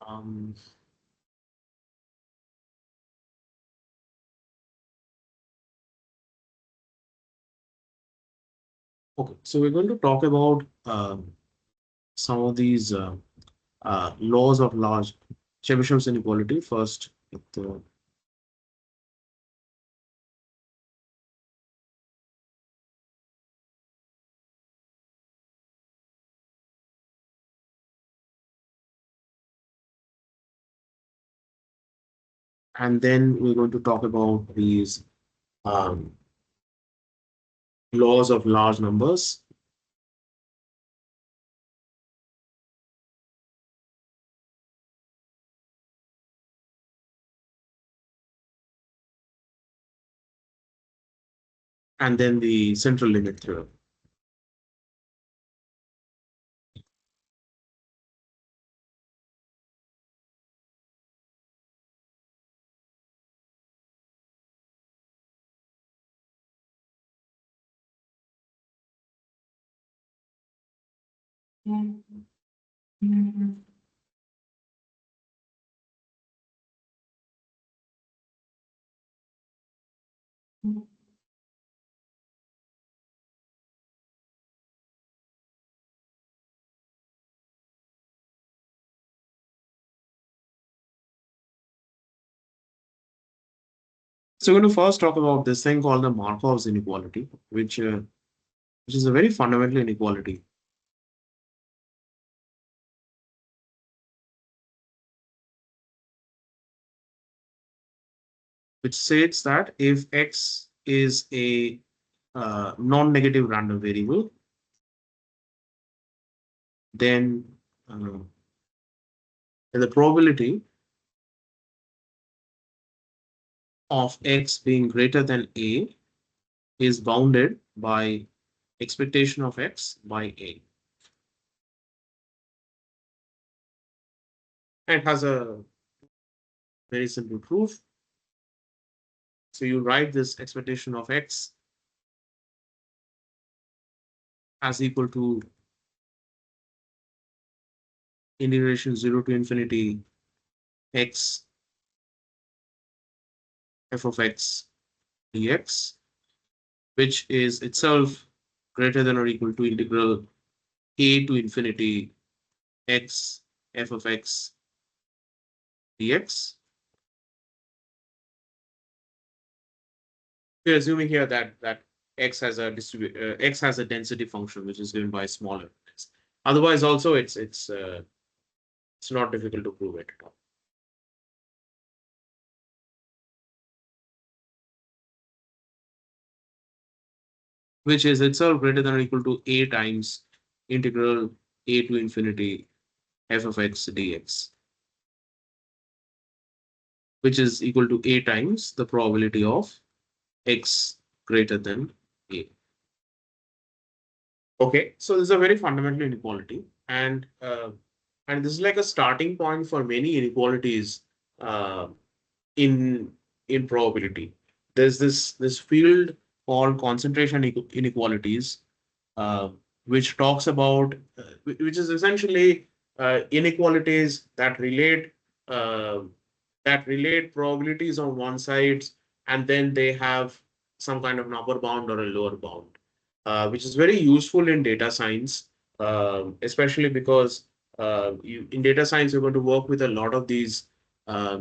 Um, okay, so we're going to talk about some of these laws of large Chebyshev's inequality first. And then we're going to talk about these um, laws of large numbers. And then the central limit theorem. So we're going to first talk about this thing called the Markov's inequality, which is a very fundamental inequality. Which states that if x is a non-negative random variable, then uh, the probability of x being greater than a is bounded by expectation of x by a. And it has a very simple proof. So you write this expectation of x as equal to integration 0 to infinity x f of x dx, which is itself greater than or equal to integral a to infinity x f of x dx. We're assuming here that x has a x has a density function which is given by smaller x. Otherwise, also it's not difficult to prove it at all. Which is itself greater than or equal to a times integral a to infinity f of x dx, which is equal to a times the probability of x greater than a. Okay, so this is a very fundamental inequality, and this is like a starting point for many inequalities uh, in probability. There's this field called concentration inequalities, uh, which talks about which is essentially inequalities uh, that relate probabilities on one side, and then they have some kind of an upper bound or a lower bound, which is very useful in data science, especially because in data science you're going to work with a lot of these a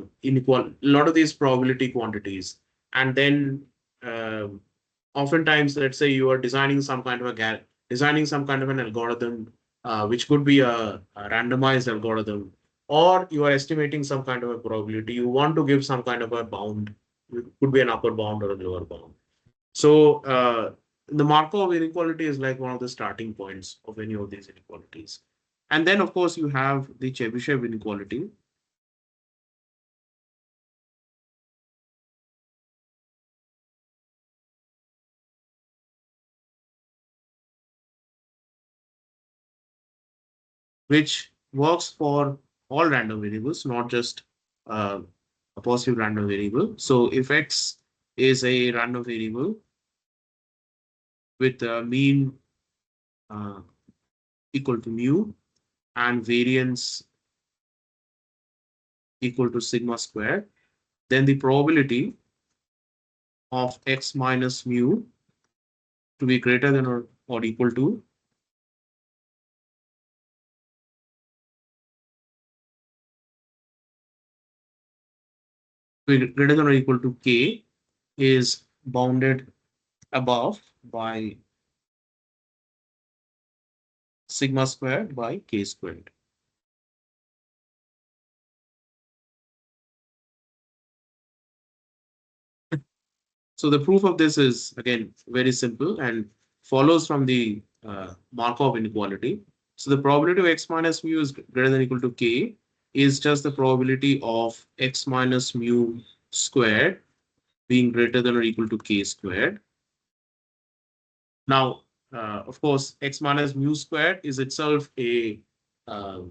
lot of these probability quantities, and then um oftentimes, let's say you are designing some kind of designing some kind of an algorithm, which could be a randomized algorithm, or you are estimating some kind of a probability. You want to give some kind of a bound. It could be an upper bound or a lower bound. So the Markov inequality is like one of the starting points of any of these inequalities. And then, of course, you have the Chebyshev inequality, which works for all random variables, not just uh, a positive random variable. So if x is a random variable with a mean uh, equal to mu and variance equal to sigma squared, then the probability of x minus mu to be greater than or equal to greater than or equal to k is bounded above by sigma squared by k squared. So the proof of this is again very simple and follows from the Markov inequality. So the probability of x minus mu is greater than or equal to k is just the probability of x minus mu squared being greater than or equal to k squared. Now, of course, x minus mu squared is itself uh,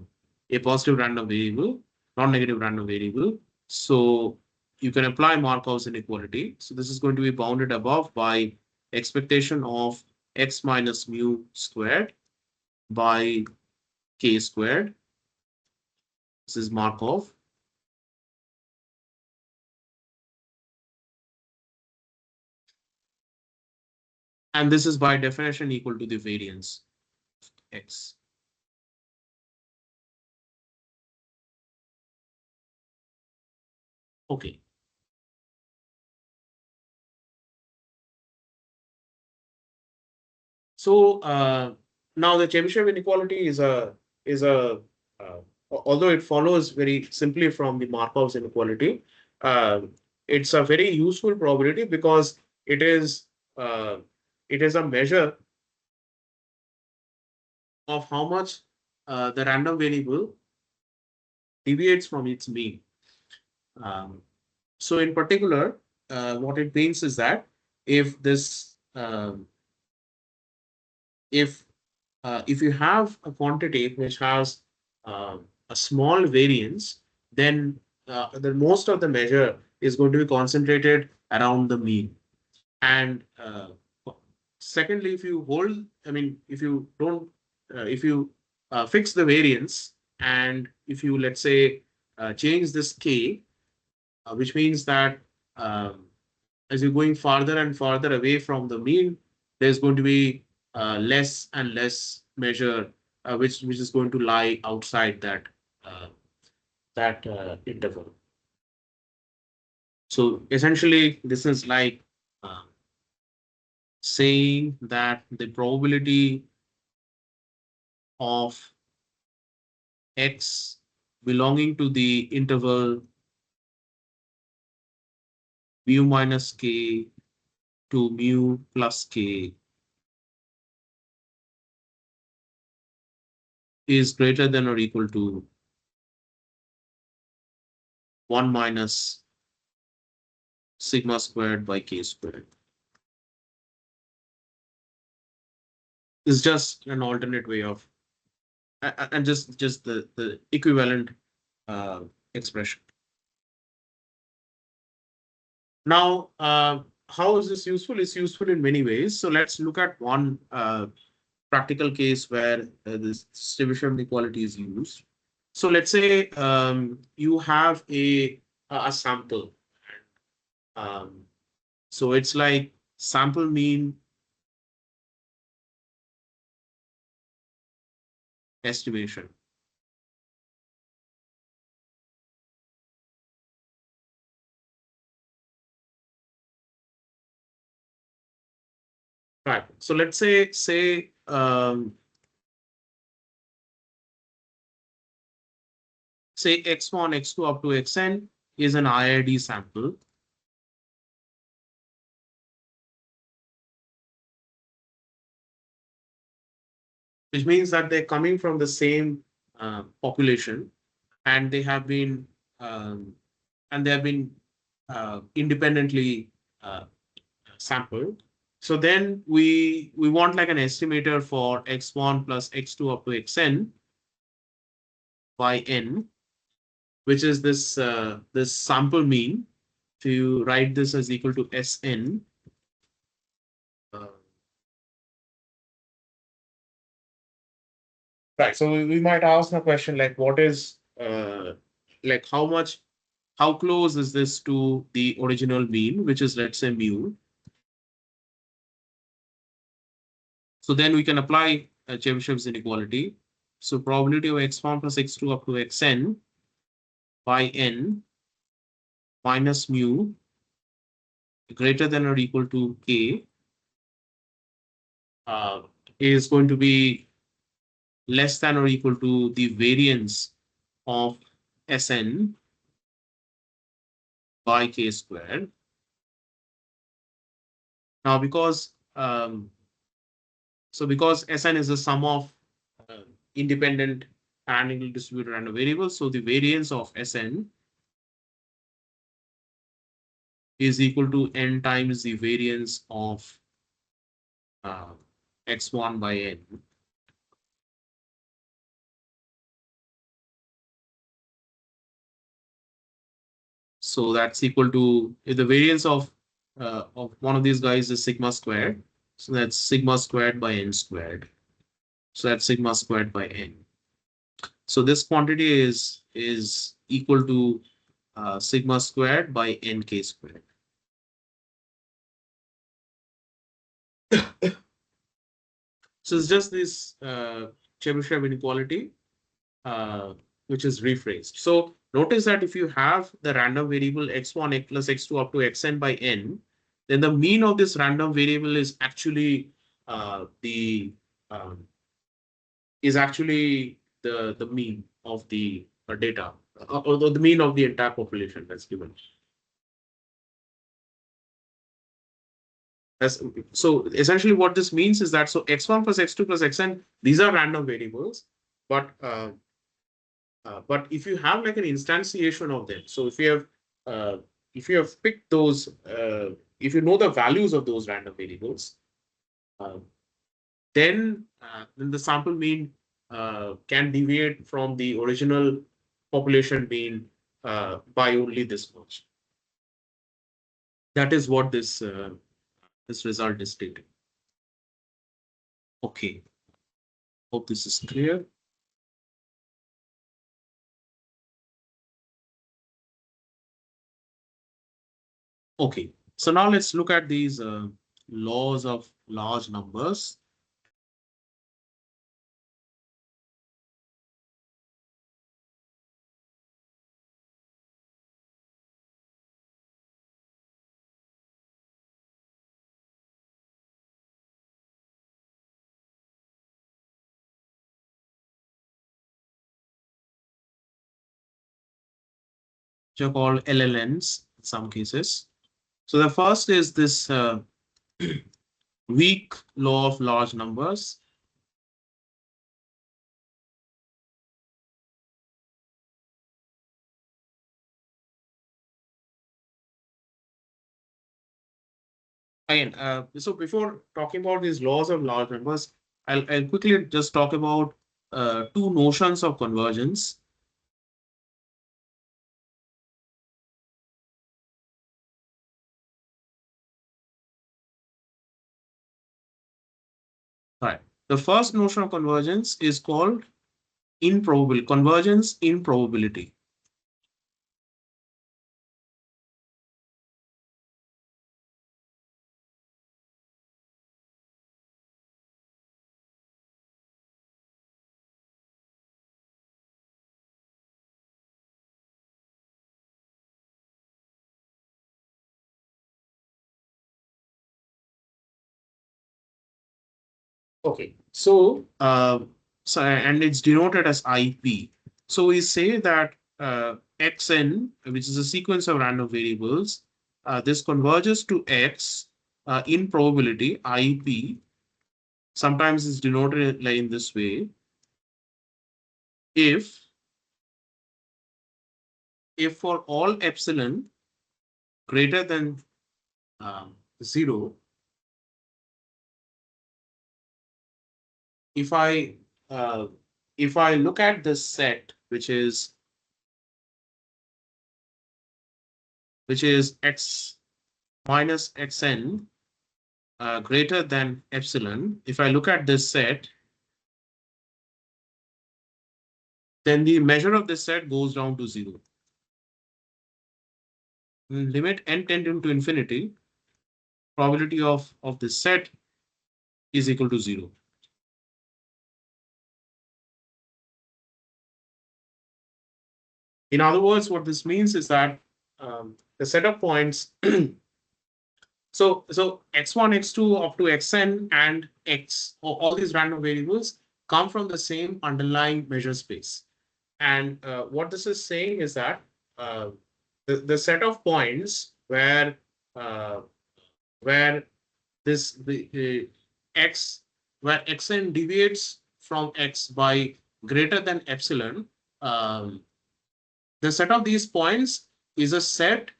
a positive random variable, non-negative random variable. So you can apply Markov's inequality. So this is going to be bounded above by expectation of x minus mu squared by k squared. This is Markov. And this is by definition equal to the variance x. Okay. So now the Chebyshev inequality is a although it follows very simply from the Markov's inequality, uh, it's a very useful probability because uh, it is a measure of how much the random variable deviates from its mean. Um, so in particular, what it means is that if this if you have a quantity which has a small variance, then most of the measure is going to be concentrated around the mean. And secondly, if you hold, I mean, if you don't, if you fix the variance, and if you, let's say, change this k, which means that um, as you're going farther and farther away from the mean, there's going to be less and less measure which is going to lie outside uh, that interval. So essentially, this is like uh, saying that the probability of x belonging to the interval mu minus k to mu plus k is greater than or equal to 1 minus sigma squared by k squared. Is just an alternate way of and just the equivalent uh, expression. Now, how is this useful? It's useful in many ways. So let's look at one practical case where this distribution inequality is used. So let's say you have a sample. Um, so it's like sample mean estimation. Right. So let's say x1, x2 up to xn is an IID sample, which means that they're coming from the same population and um, they have been independently uh, sampled. So then we want like an estimator for x1 plus x2 up to xn by n, which is this sample mean. So you write this as equal to Sn. Uh, right. So we might ask a question like, what is like how close is this to the original mean, which is, let's say, mu. So then we can apply Chebyshev's inequality. So probability of x1 plus x2 up to xn by n minus mu greater than or equal to k uh, is going to be less than or equal to the variance of Sn by k squared. Now, because Sn is the sum of uh, independent and equal distributed random variables, so the variance of Sn is equal to n times the variance of uh, x1 by n. So that's equal to, if the variance of one of these guys is sigma squared, so that's sigma squared by n squared. So that's sigma squared by n. So this quantity is equal to sigma squared by nk squared. So it's just this Chebyshev inequality, uh, which is rephrased. So notice that if you have the random variable x1 x plus x2 up to xn by n, then the mean of this random variable is actually the the mean of the data, or the mean of the entire population that's given. So essentially what this means is that, so x1 plus x2 plus xn, these are random variables, but if you have like an instantiation of them, so uh, if you have picked those, if you know the values of those random variables, uh, then the sample mean can deviate from the original population mean by only this much. That is what this result is stating. Okay, hope this is clear. Okay, so now let's look at these laws of large numbers. Which are called LLNs in some cases. So the first is this weak law of large numbers. Again, so before talking about these laws of large numbers, I'll quickly just talk about two notions of convergence. Right. The first notion of convergence is called improbable convergence in probability. Okay, so and it's denoted as IP. So we say that xn, which is a sequence of random variables, this converges to x in probability IP. Sometimes it's denoted like in this way. If for all epsilon greater than 0, if I uh, if I look at this set, which is x minus xn greater than epsilon, if I look at this set, then the measure of this set goes down to 0. limit n tending to infinity, probability of this set is equal to 0. In other words, what this means is that the set of points, so x1, x2 up to xn and x, all these random variables come from the same underlying measure space. And what this is saying is that uh, the set of points uh, where this the x where xn deviates from x by greater than epsilon, um, the set of these points is a set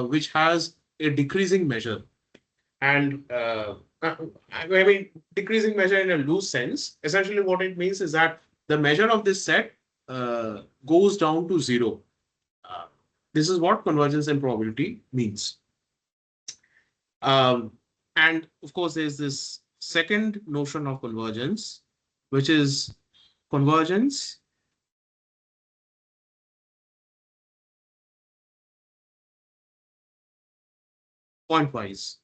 which has a decreasing measure. And I mean, decreasing measure in a loose sense. Essentially, what it means is that the measure of this set goes down to 0. Uh, this is what convergence and probability means. Um, and of course, there's this second notion of convergence, which is convergence pointwise,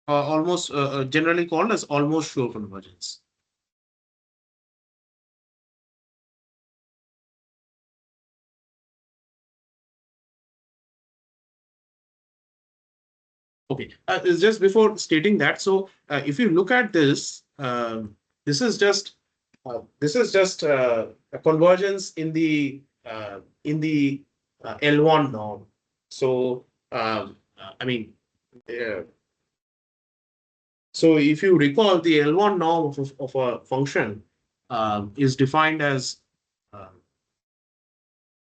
almost generally called as almost sure convergence. Okay, it's just before stating that, so if you look at this, this is just a convergence in the L1 norm. So I mean, uh, so if you recall, the L1 norm of a function is defined as so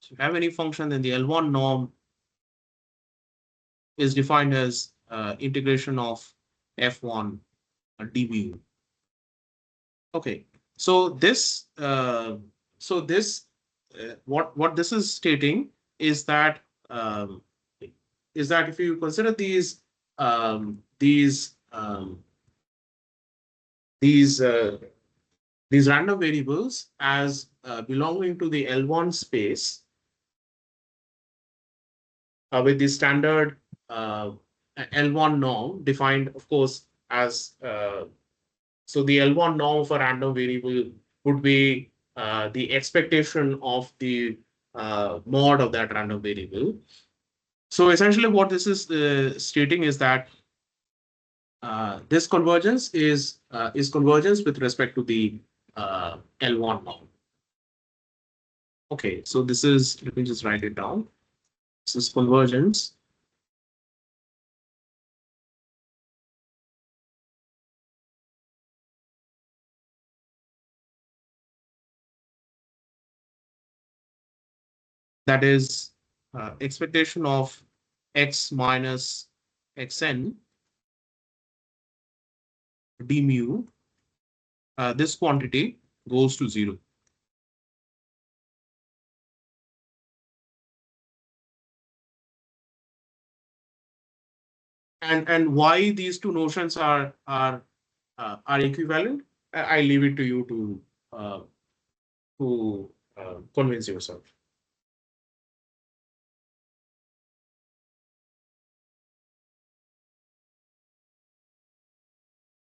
if you have any function, then the L1 norm is defined as integration of f1 d mu. Okay, so what this is stating is that um, if you consider um, these um, these uh, these random variables as belonging to the L1 space with the standard uh, L1 norm defined, of course, as so the L1 norm for random variable would be the expectation of the mod of that random variable. So essentially, what this is stating is that this convergence is convergence with respect to the L1 norm. Okay, so this is, let me just write it down. This is convergence that is expectation of x minus xn d mu, this quantity goes to 0. And why these two notions are equivalent, I leave it to you uh, to convince yourself.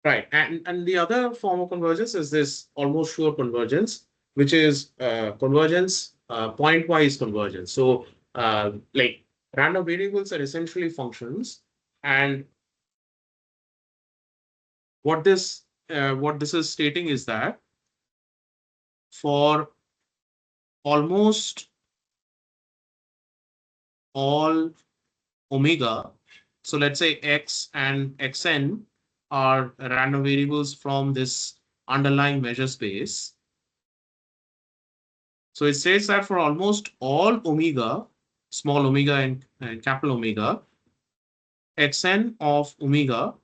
Right. And the other form of convergence is this almost sure convergence, which is convergence, pointwise convergence. So like random variables are essentially functions. And what this is stating is that for almost all omega, so let's say x and xn are random variables from this underlying measure space. So it says that for almost all omega, small omega and capital omega, xn of omega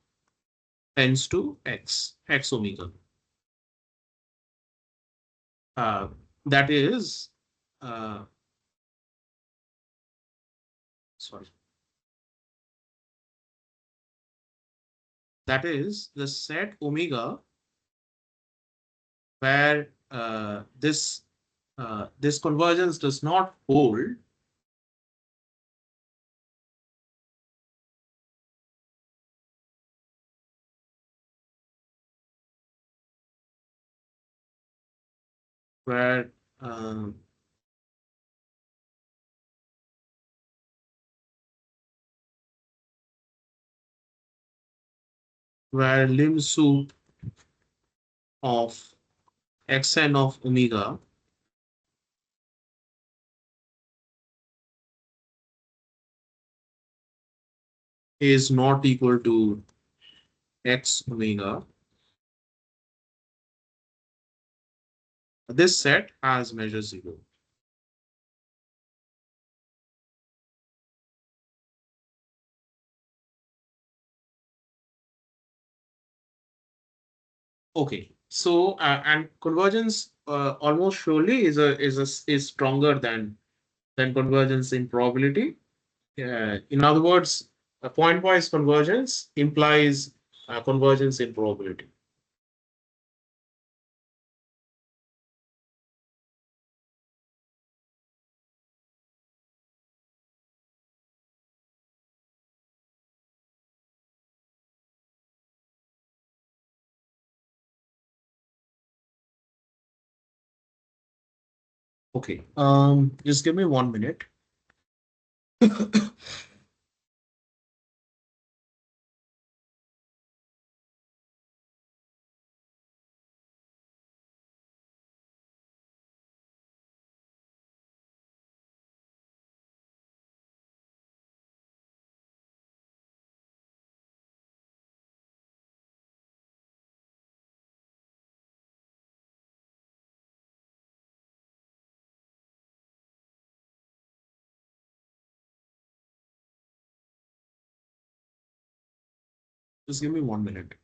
tends to x omega. Uh, that is, uh, sorry, that is the set omega where this this convergence does not hold where um, where lim sup of xn of omega is not equal to x omega. This set has measure zero. Okay, so and convergence almost surely is stronger than convergence in probability. In other words, a pointwise convergence implies convergence in probability. Okay, just give me 1 minute. Just give me 1 minute.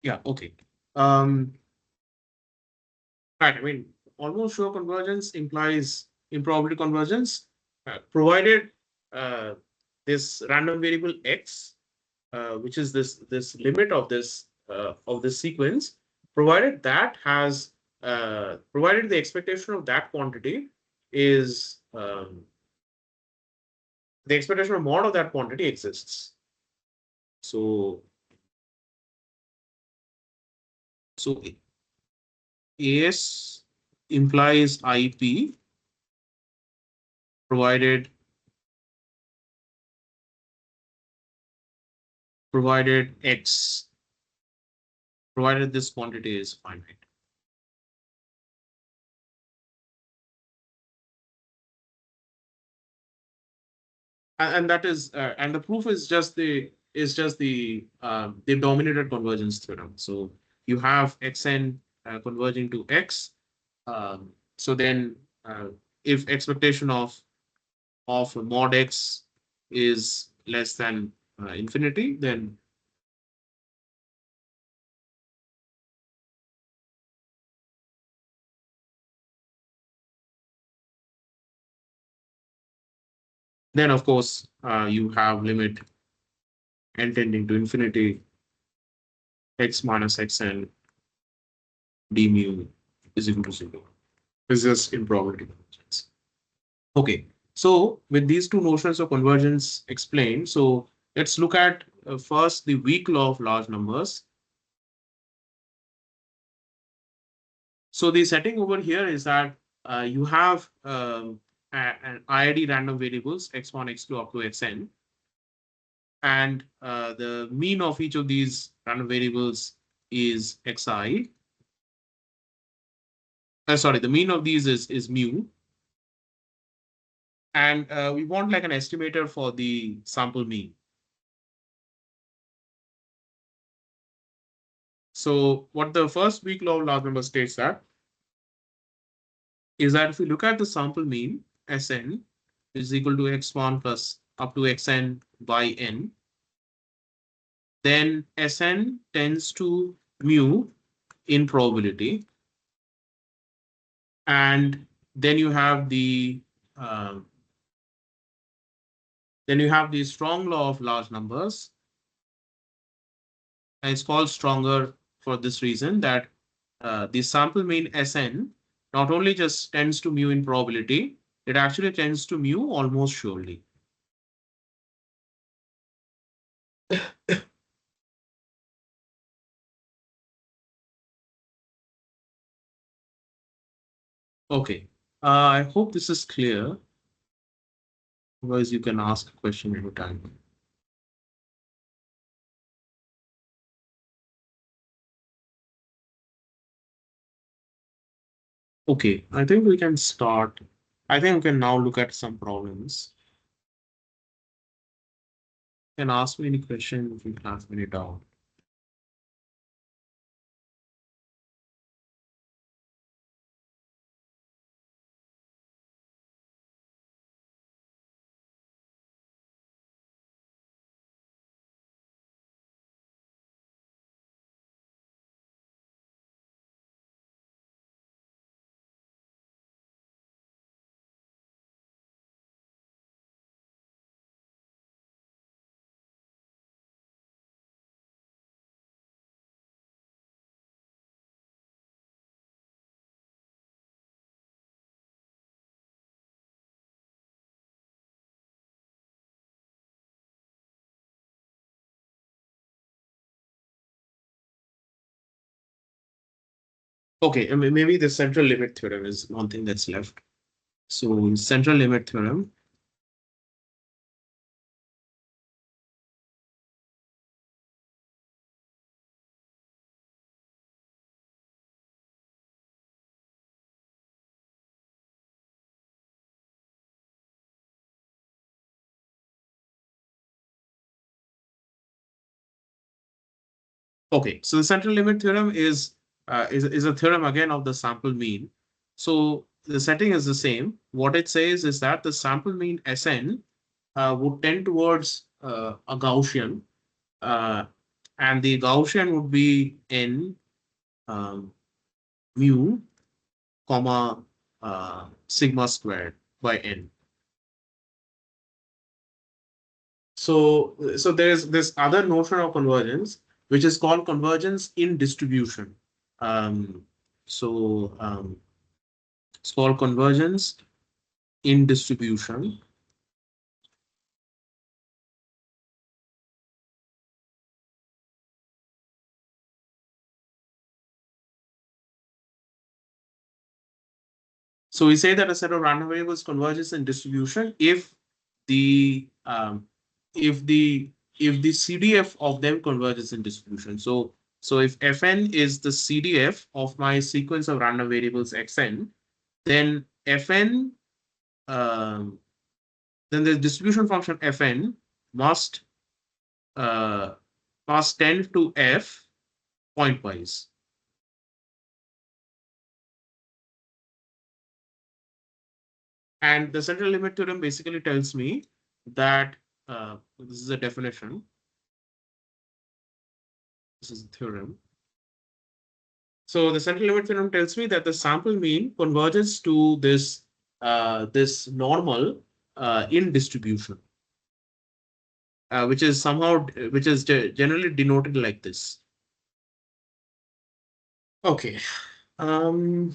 Yeah, okay. Um, right, I mean, almost sure convergence implies improbability convergence, provided uh, this random variable x, which is this limit of this sequence, provided that has provided the expectation of that quantity is the expectation of mod of that quantity exists. So so AS implies IP provided provided X, provided this quantity is finite. And that is and the proof is just the dominated convergence theorem. So you have xn converging to x. So then if expectation of mod x is less than infinity, then of course you have limit n tending to infinity x minus xn d mu is equal to 0. This is improbability convergence. Okay, so with these two notions of convergence explained, so let's look at first the weak law of large numbers. So the setting over here is that you have an IID random variables x1, x2 up to xn, and the mean of each of these random variables is xi. Sorry, the mean of these is mu, and we want like an estimator for the sample mean. So what the first weak law of large numbers states that is that if we look at the sample mean, Sn is equal to x1 plus up to xn by n, then Sn tends to mu in probability. And then you have the strong law of large numbers. And it's called stronger for this reason that the sample mean Sn not only just tends to mu in probability, it actually tends to mu almost surely. Okay, I hope this is clear. Otherwise, you can ask a question anytime. Okay, I think we can start. I think we can now look at some problems. You can ask me any question if you have any doubt. Okay, maybe the central limit theorem is one thing that's left. So central limit theorem. Okay, so the central limit theorem is a theorem again of the sample mean. So the setting is the same. What it says is that the sample mean Sn would tend towards a Gaussian, uh, and the Gaussian would be n um, mu comma sigma squared by n. So there's this other notion of convergence, which is called convergence in distribution. Um, so it's called convergence in distribution. So we say that a set of random variables converges in distribution the if the if the CDF of them converges in distribution. So if Fn is the CDF of my sequence of random variables Xn, then Fn, um, then the distribution function Fn must uh, must tend to F pointwise. And the central limit theorem basically tells me that this is a definition. This is the theorem. So the central limit theorem tells me that the sample mean converges to this normal in distribution, which is somehow generally denoted like this. Okay. Um,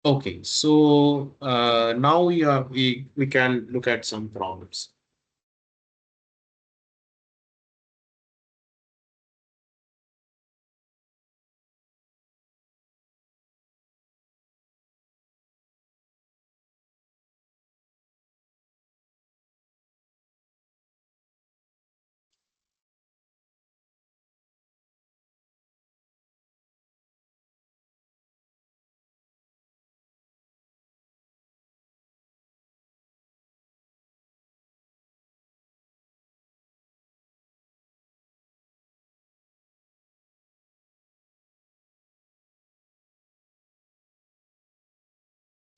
okay. So now we can look at some problems.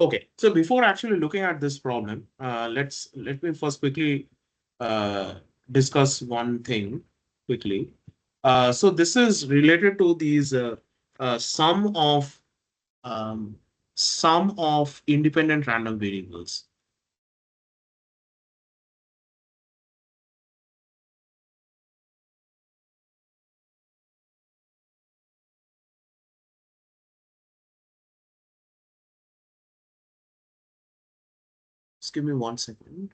Okay, so before actually looking at this problem, let me first quickly uh, discuss one thing quickly. So this is related to these uh, sum of um, sum of independent random variables. Just give me 1 second.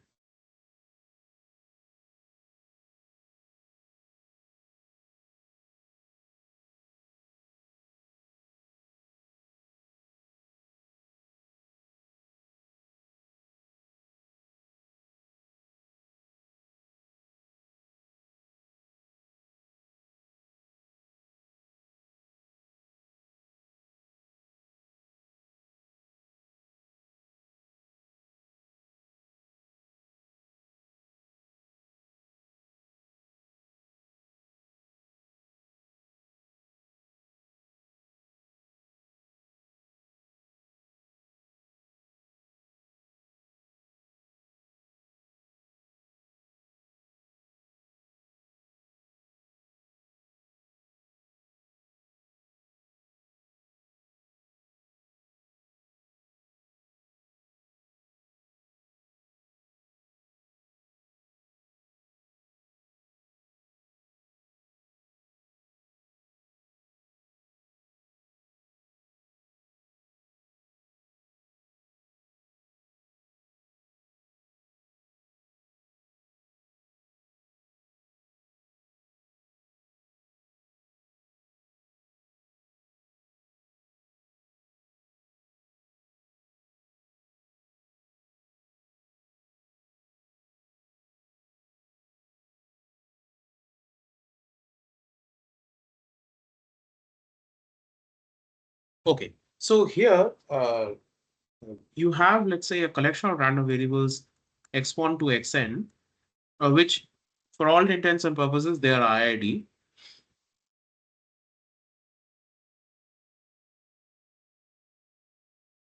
Okay, so here you have, let's say, a collection of random variables x1 to xn, which for all intents and purposes they are IID.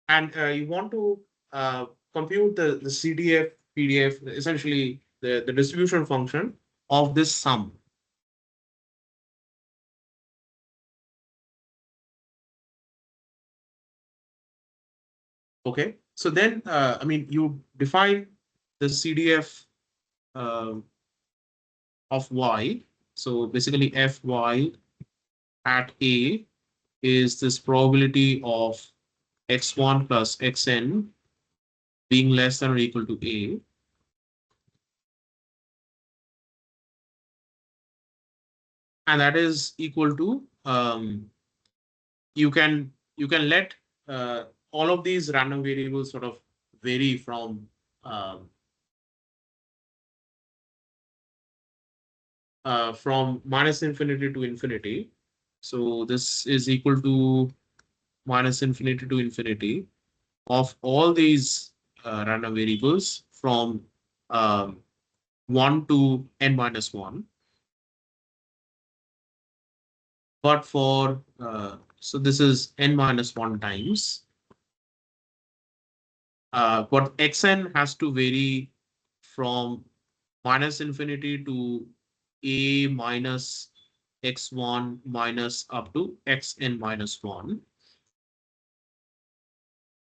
And you want to compute the CDF, PDF, essentially the distribution function of this sum. Okay, so then I mean you define the CDF uh, of y. So basically Fy at A is this probability of x1 plus xn being less than or equal to A. And that is equal to you can let all of these random variables sort of vary from from minus infinity to infinity. So this is equal to minus infinity to infinity of all these random variables from um, 1 to n minus 1. But for, so this is n minus 1 times. But xn has to vary from minus infinity to a minus x1 minus up to xn minus 1.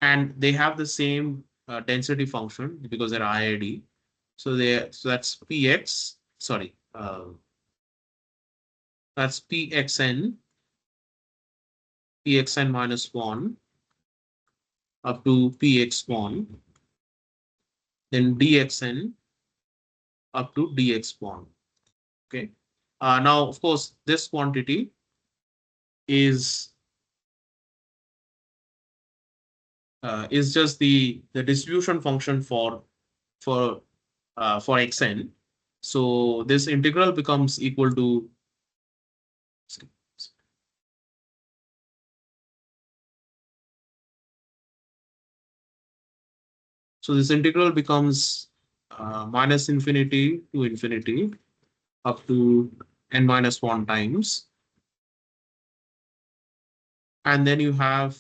And they have the same density function because they're IID. So that's px, sorry, that's pxn minus 1 up to px1, then dxn up to dx1. Okay. Now, of course, this quantity is just the distribution function for xn. So this integral becomes equal to, so this integral becomes minus infinity to infinity up to n minus 1 times. And then you have,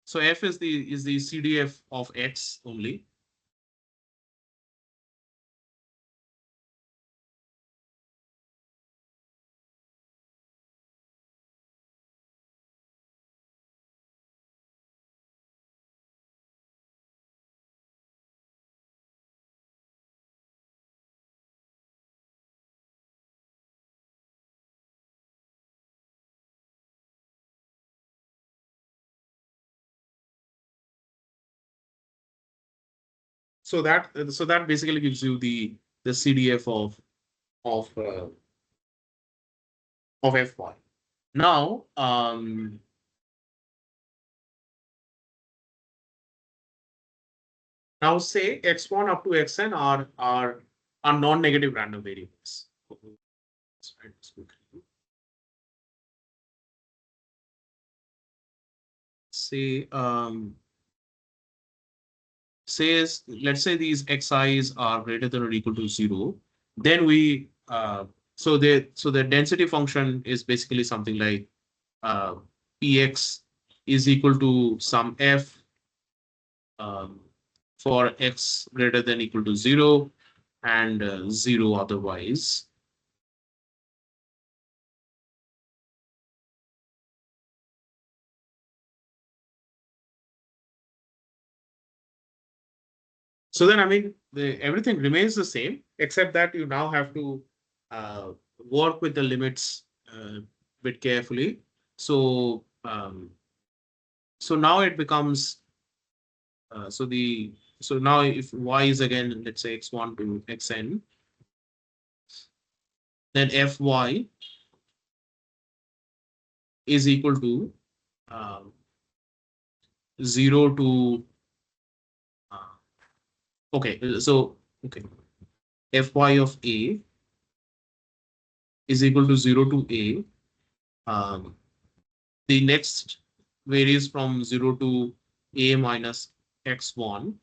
so f is the CDF of x only. So that basically gives you the CDF of uh, of fy. Now, now say x1 up to xn are non-negative random variables. Let's write this quickly. Say says, let's say these xi's are greater than or equal to 0, then we so the density function is basically something like uh, px is equal to some f um, for x greater than equal to 0 and 0 otherwise. So then, I mean, everything remains the same, except that you now have to uh, work with the limits a bit carefully. So now it becomes so now if y is again, let's say x1 to xn, then fy is equal to um, 0 to uh, okay, fy of a is equal to 0 to a. Um, the next varies from 0 to a minus x1.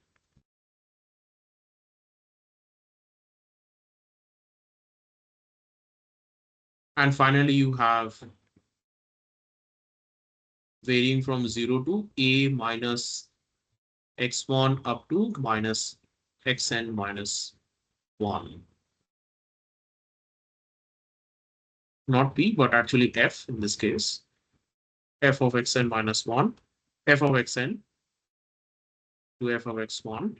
And finally, you have varying from 0 to a minus x1 up to minus xn minus 1. Not p, but actually f in this case. F of xn minus 1, f of xn to f of x1,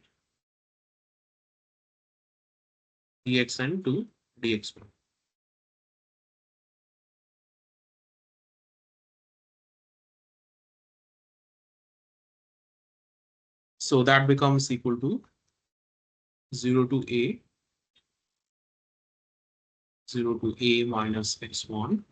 dxn to dx1. So that becomes equal to 0 to a, 0 to a minus x1,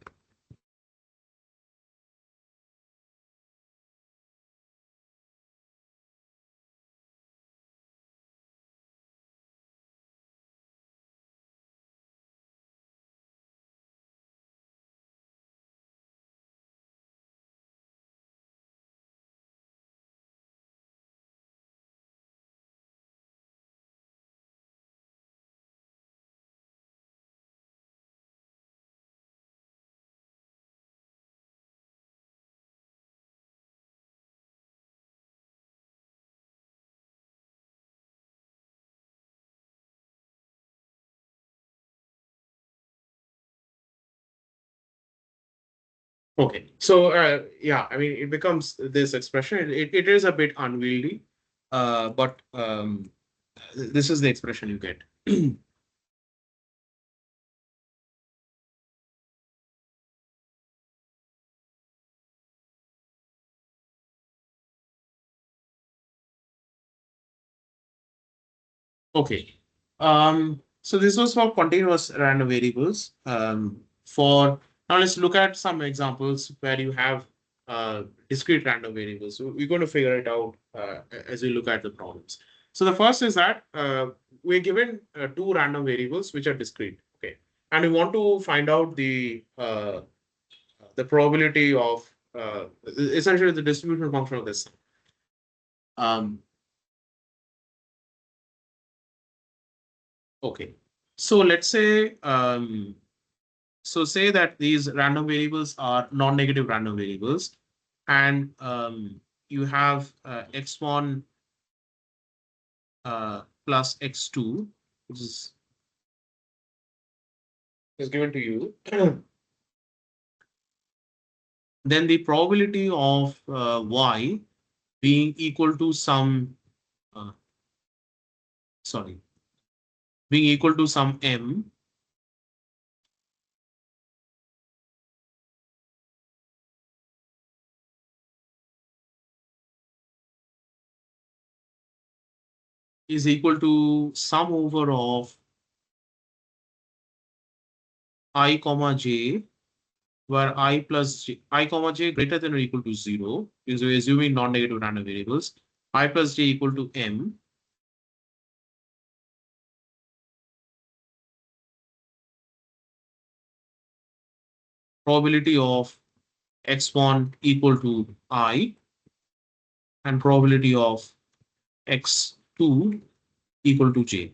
Okay. So yeah, I mean, it becomes this expression. It is a bit unwieldy, but this is the expression you get. Okay. So this was for continuous random variables. For now, let's look at some examples where you have discrete random variables. So we're going to figure it out as we look at the problems. So the first is that we're given two random variables which are discrete. Okay, and we want to find out the probability of essentially the distribution function of this. Um, okay. So let's say so say that these random variables are non-negative random variables, and you have x1 plus x2, which is given to you. Then the probability of y being equal to some, uh, sorry, being equal to some m is equal to sum over of I comma j, where I plus j, I comma j greater than or equal to 0, because we're assuming non-negative random variables, I plus j equal to m, probability of x1 equal to I, and probability of x2 equal to j.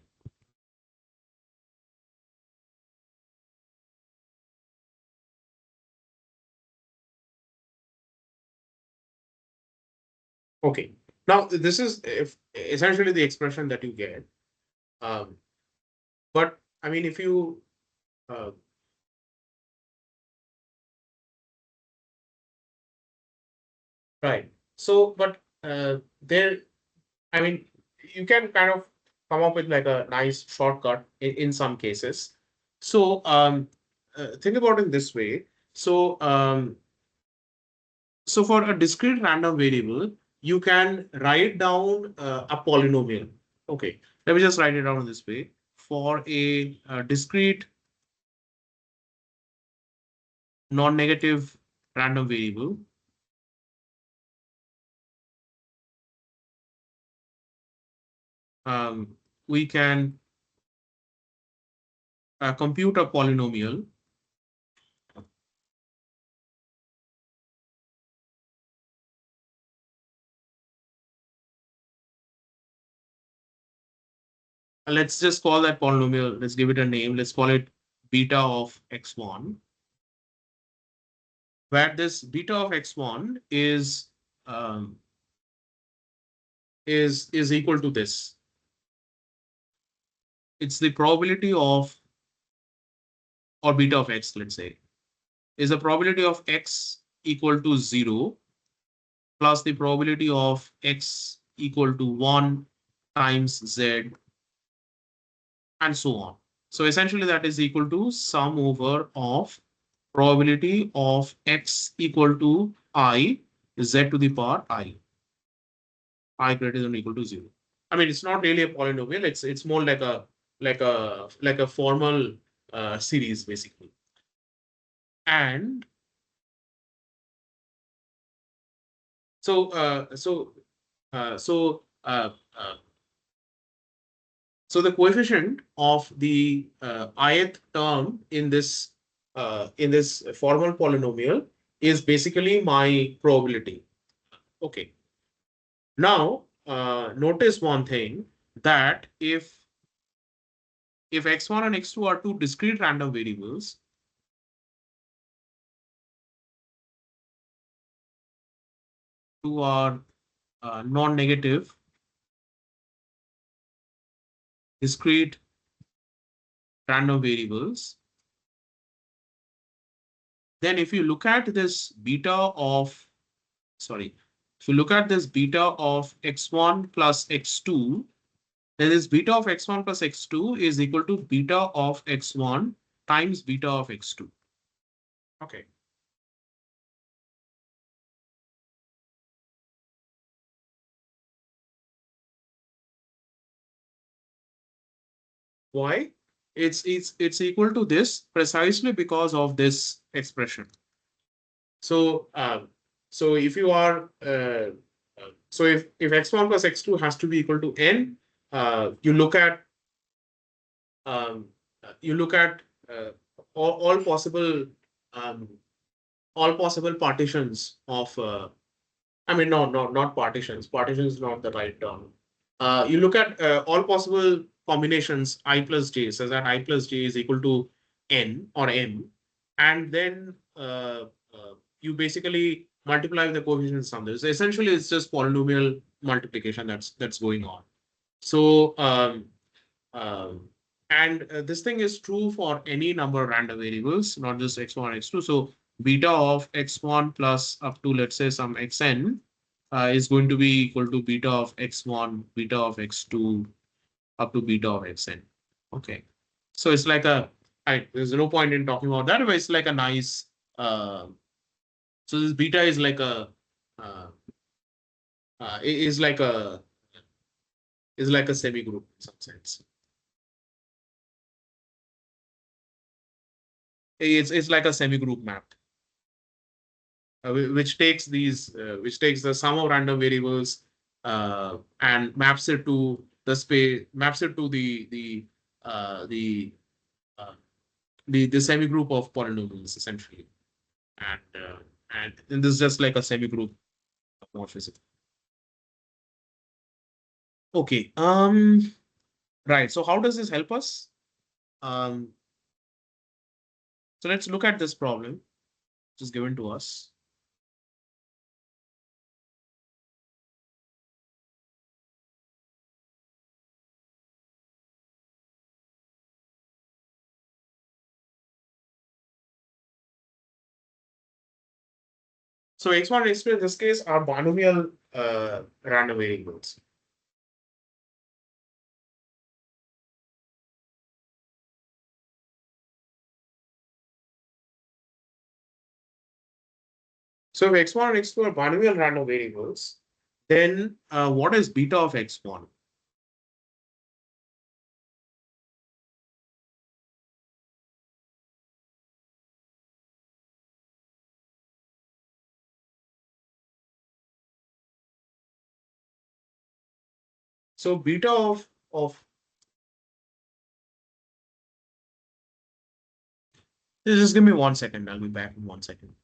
Okay. Now this is if essentially the expression that you get. Um, but I mean, if you uh, right. So, but there, I mean, you can kind of come up with like a nice shortcut in some cases. So think about it this way. So so for a discrete random variable, you can write down a polynomial. Okay, let me just write it down this way. For a discrete non-negative random variable, we can compute a polynomial. Let's just call that polynomial. Let's give it a name. Let's call it beta of x1, where this beta of x1 um, is equal to this. It's the probability of, or beta of x, let's say, is the probability of x equal to 0 plus the probability of x equal to 1 times z, and so on. So essentially that is equal to sum over of probability of x equal to I, z to the power I greater than or equal to 0. I mean, it's not really a polynomial. It's more like a formal series basically. And so so so the coefficient of the ith term in this formal polynomial is basically my probability. Okay. Now notice one thing, that if x1 and x2 are two discrete random variables, two are non-negative discrete random variables, then if you look at this beta of, sorry, if you look at this beta of x1 plus x2, then this beta of x1 plus x2 is equal to beta of x1 times beta of x2. Okay. Why? It's equal to this precisely because of this expression. So so if you are so if x1 plus x2 has to be equal to n, you look at um, you look at all possible um, all possible partitions of I mean, no, not partitions. Partition is not the right term. You look at all possible combinations I plus j, so that I plus j is equal to n or m, and then you basically multiply with the coefficient sum. So essentially, it's just polynomial multiplication that's going on. So um, and this thing is true for any number of random variables, not just x1 or x2. So beta of x1 plus up to, let's say, some xn is going to be equal to beta of x1, beta of x2, up to beta of xn. Okay. So it's like there's no point in talking about that, but it's like a nice, so this beta uh, is like a semi group in some sense. It's like a semi group map. Which takes the sum of random variables and maps it to the space, maps it to uh, the uh, the semi group of polynomials essentially, and this is just like a semi group morphism. Okay. Right. So how does this help us? Um, so let's look at this problem which is given to us. So x1 and x2 in this case are binomial random variables. So if x1 and x2 are binomial random variables, then what is beta of x1? So beta of just give me 1 second. I'll be back in 1 second.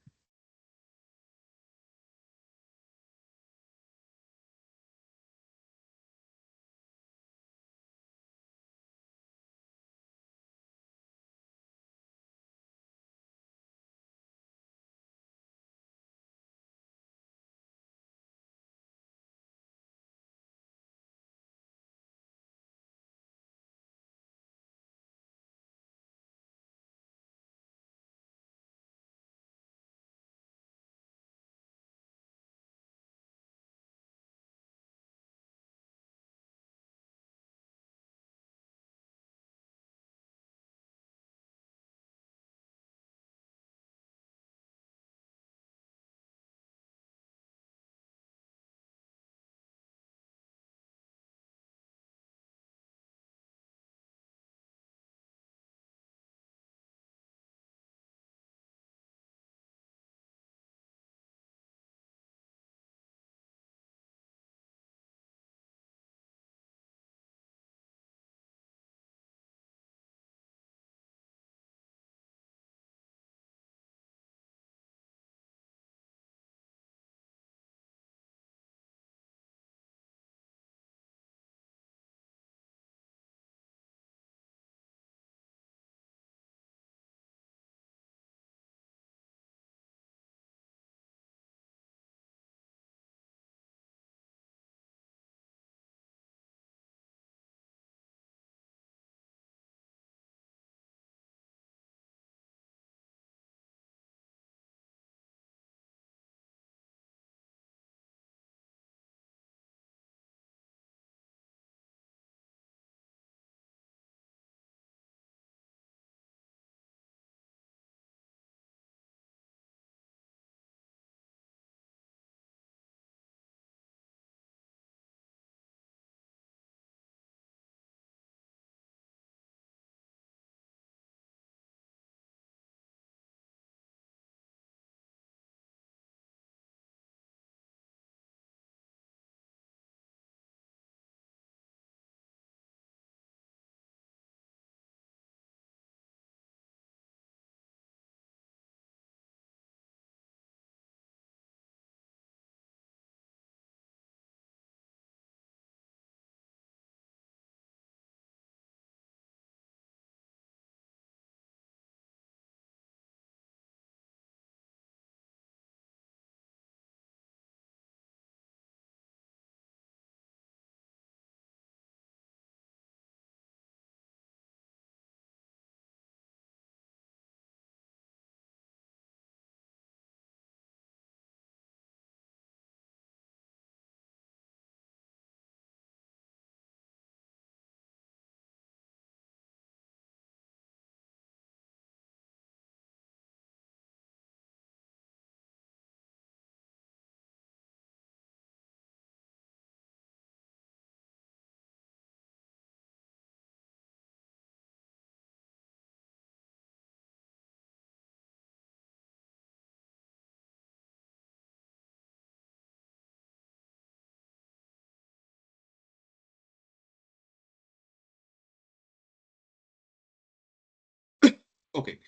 Okay.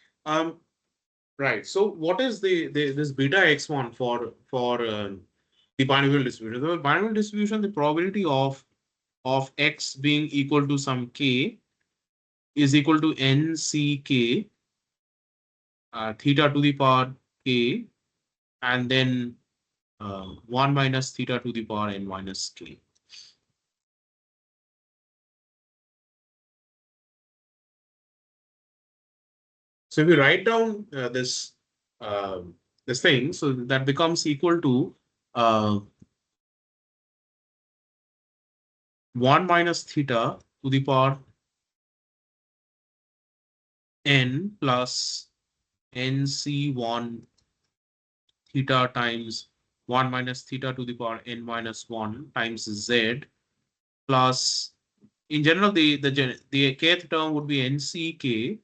Right. So what is this beta x1 for the binomial distribution? The binomial distribution, the probability of x being equal to some k is equal to n c k theta to the power k, and then 1 minus theta to the power n minus k. So if you write down uh, this thing, so that becomes equal to uh, 1 minus theta to the power n plus nc1 theta times 1 minus theta to the power n minus 1 times z plus, in general, the kth term would be nck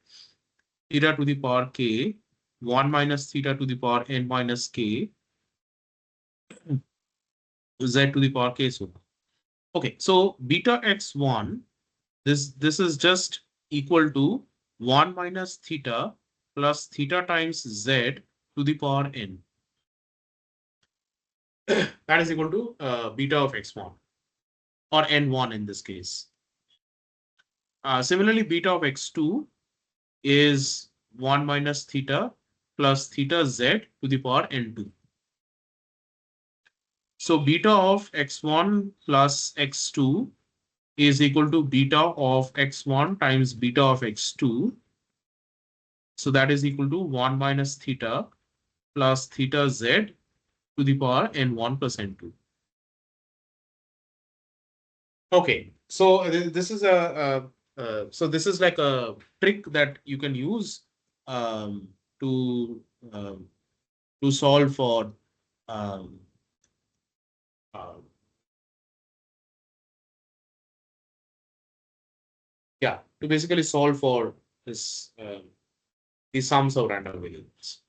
theta to the power k 1 minus theta to the power n minus k z to the power k. So okay, so beta x1, this is just equal to 1 minus theta plus theta times z to the power n. That is equal to beta of x1 or n1 in this case. Similarly, beta of x2 is 1 minus theta plus theta z to the power n2. So beta of x1 plus x2 is equal to beta of x1 times beta of x2. So that is equal to 1 minus theta plus theta z to the power n1 plus n2. Okay, so this is so this is like a trick that you can use um, to um, to solve for um, uh, yeah, to basically solve for this the sums of random variables.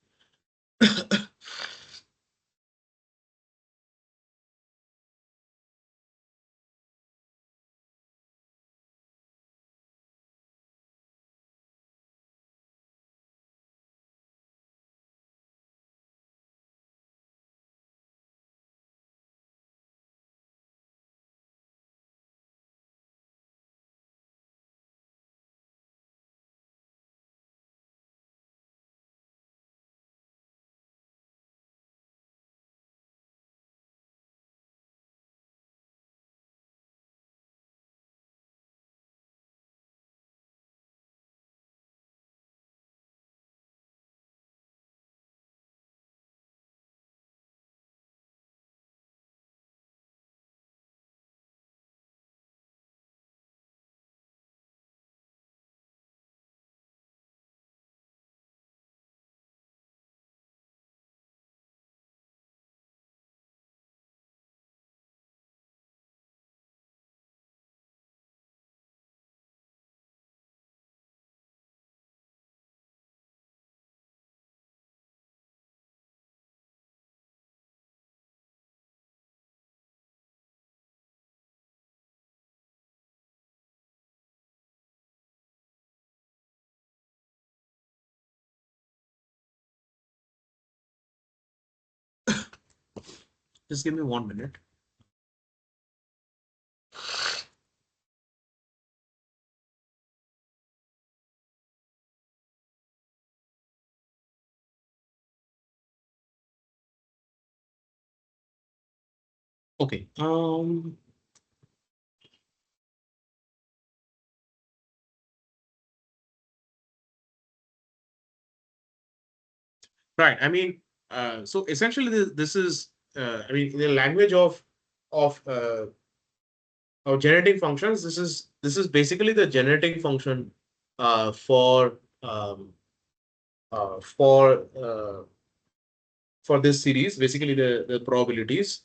Just give me 1 minute. Okay. Right. I mean, so essentially, this is, I mean, in the language of generating functions, this is basically the generating function uh, for um, uh, for uh, for this series. Basically, the probabilities.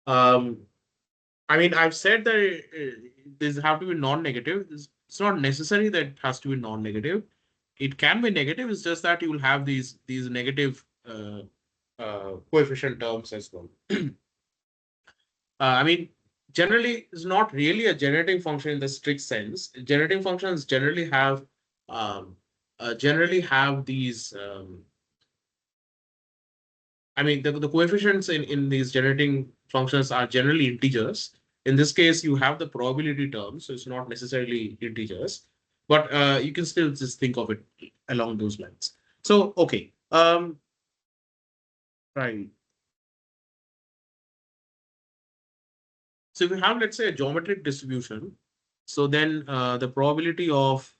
Um, I mean, I've said that these have to be non-negative. It's not necessary that it has to be non-negative. It can be negative. It's just that you will have these negative coefficient terms as well. I mean, generally, it's not really a generating function in the strict sense. Generating functions generally have um, generally have these. I mean, the coefficients in these generating functions are generally integers. In this case, you have the probability term, so it's not necessarily integers, but you can still just think of it along those lines. So, okay. Right. So if you have, let's say, a geometric distribution, so then the probability of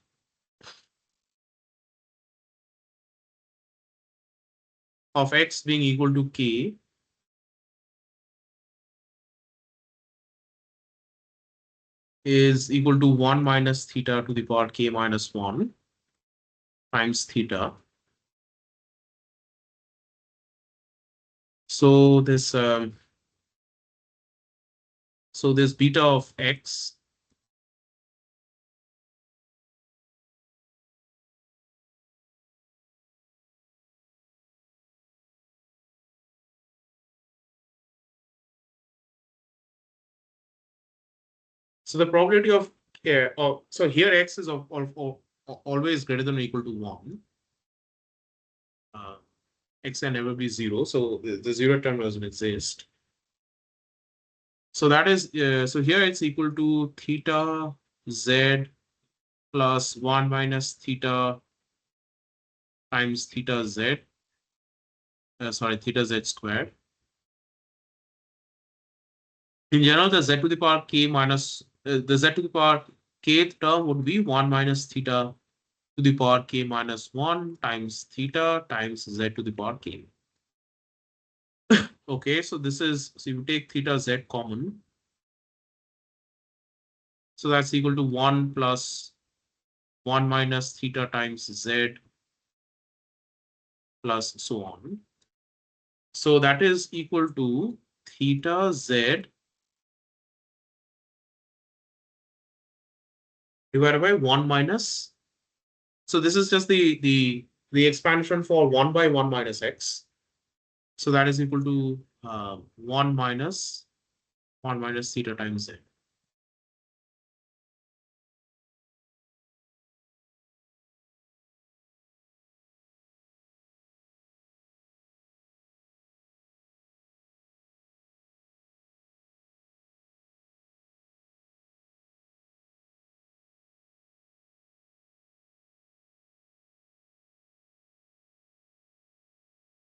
x being equal to k is equal to 1 minus theta to the power k minus 1 times theta. So this beta of x, so the probability so here x is always greater than or equal to 1. Uh, X can never be 0, so the zero term doesn't exist. So that is, so here it's equal to theta z plus 1 minus theta times theta z, sorry, theta z squared. In general, the z to the power k minus, the z to the power kth term would be 1 minus theta to the power k minus 1 times theta times z to the power k. Okay, so this is, so you take theta z common. So that's equal to 1 plus 1 minus theta times z plus so on. So that is equal to theta z divided by 1 minus. So this is just the expansion for 1 by 1 minus x. So that is equal to 1 minus theta times z.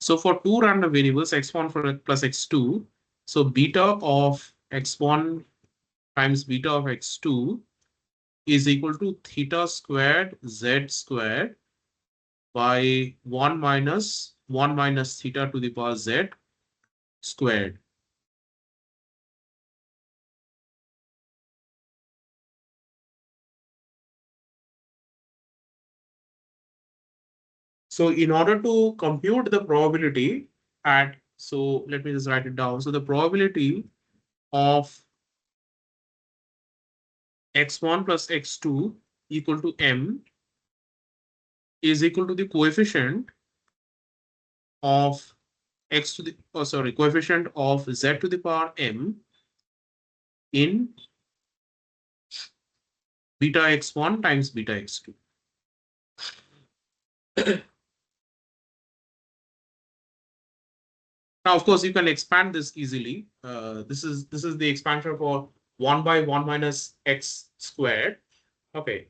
So for two random variables, x1 plus x2, so beta of x1 times beta of x2 is equal to theta squared z squared by 1 minus theta to the power z squared. So in order to compute the probability so let me just write it down. So the probability of x1 plus x2 equal to m is equal to the coefficient of coefficient of z to the power m in beta x1 times beta x2. Now, of course, you can expand this easily. This is the expansion for 1 by 1 minus x squared. Okay.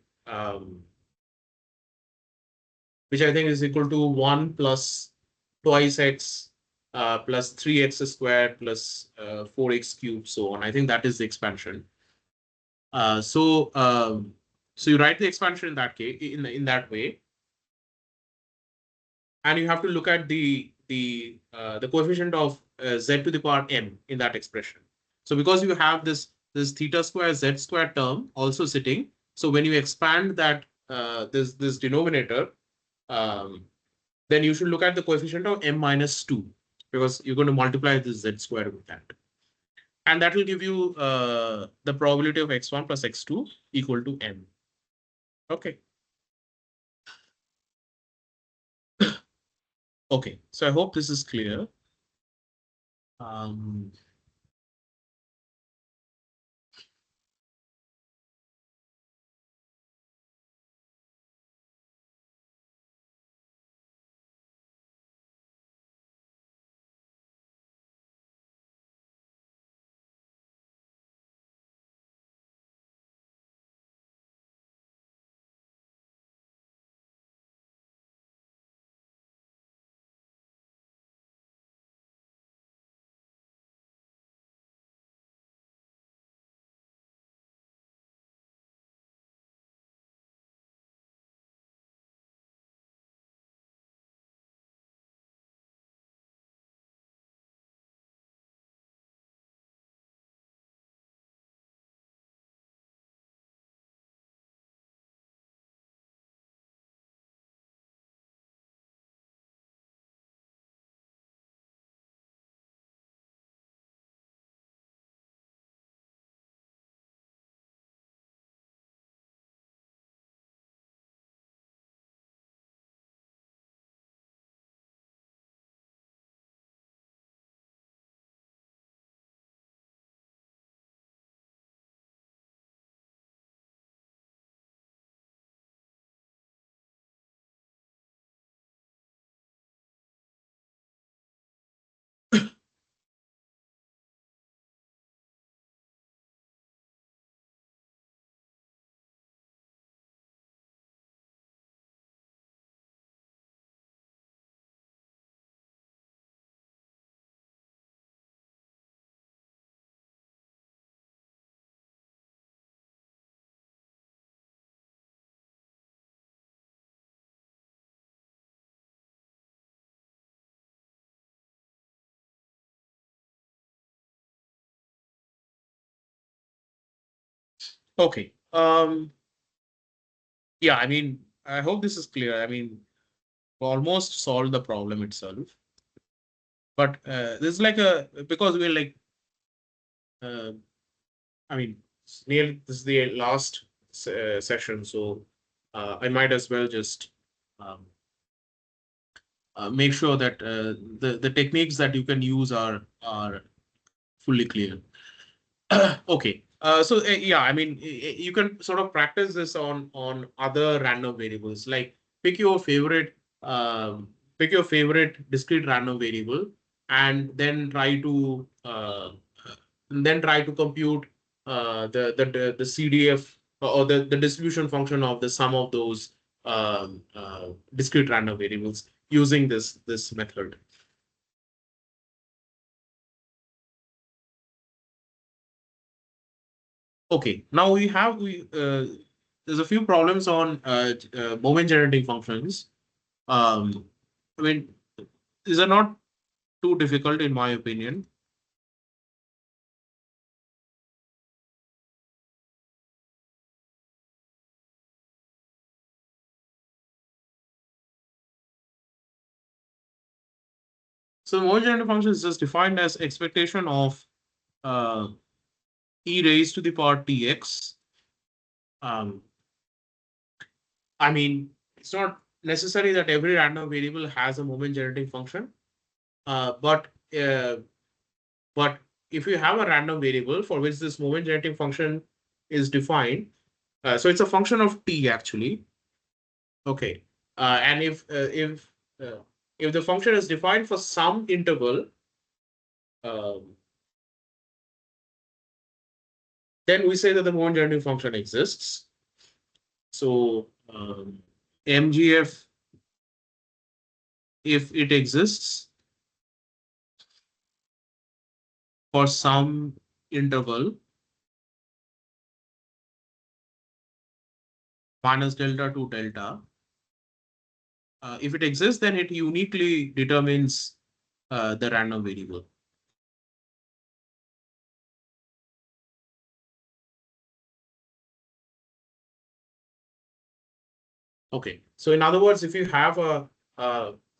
Which I think is equal to 1 plus twice x plus 3x squared plus 4x cubed, so on. I think that is the expansion. So you write the expansion in that case, in that way, and you have to look at the coefficient of z to the power m in that expression. So because you have this theta square z square term also sitting, so when you expand that this denominator, um, then you should look at the coefficient of m minus 2 because you're going to multiply this z square with that. And that will give you the probability of x1 plus x2 equal to m. Okay. Okay. So I hope this is clear. Um, Okay. Yeah, I mean, I hope this is clear. I mean, almost solved the problem itself. But this is like a because we're like uh, I mean, this is the last session, so I might as well just um, make sure that the techniques that you can use are fully clear. Okay. Yeah, I mean, you can sort of practice this on other random variables. Like pick your favorite pick your favorite discrete random variable, and then try to compute the CDF or the distribution function of the sum of those discrete random variables using this method. Okay, now we there's a few problems on moment generating functions. Um, I mean, these are not too difficult in my opinion. So the moment generating function is just defined as expectation of uh, e raised to the power tx. Um, I mean, it's not necessary that every random variable has a moment generating function, uh, but uh, but if you have a random variable for which this moment generating function is defined, so it's a function of t actually. Okay, and if the function is defined for some interval, um, then we say that the moment generating function exists. So MGF, if it exists for some interval minus delta to delta, if it exists, then it uniquely determines the random variable. Okay. So in other words, if you have a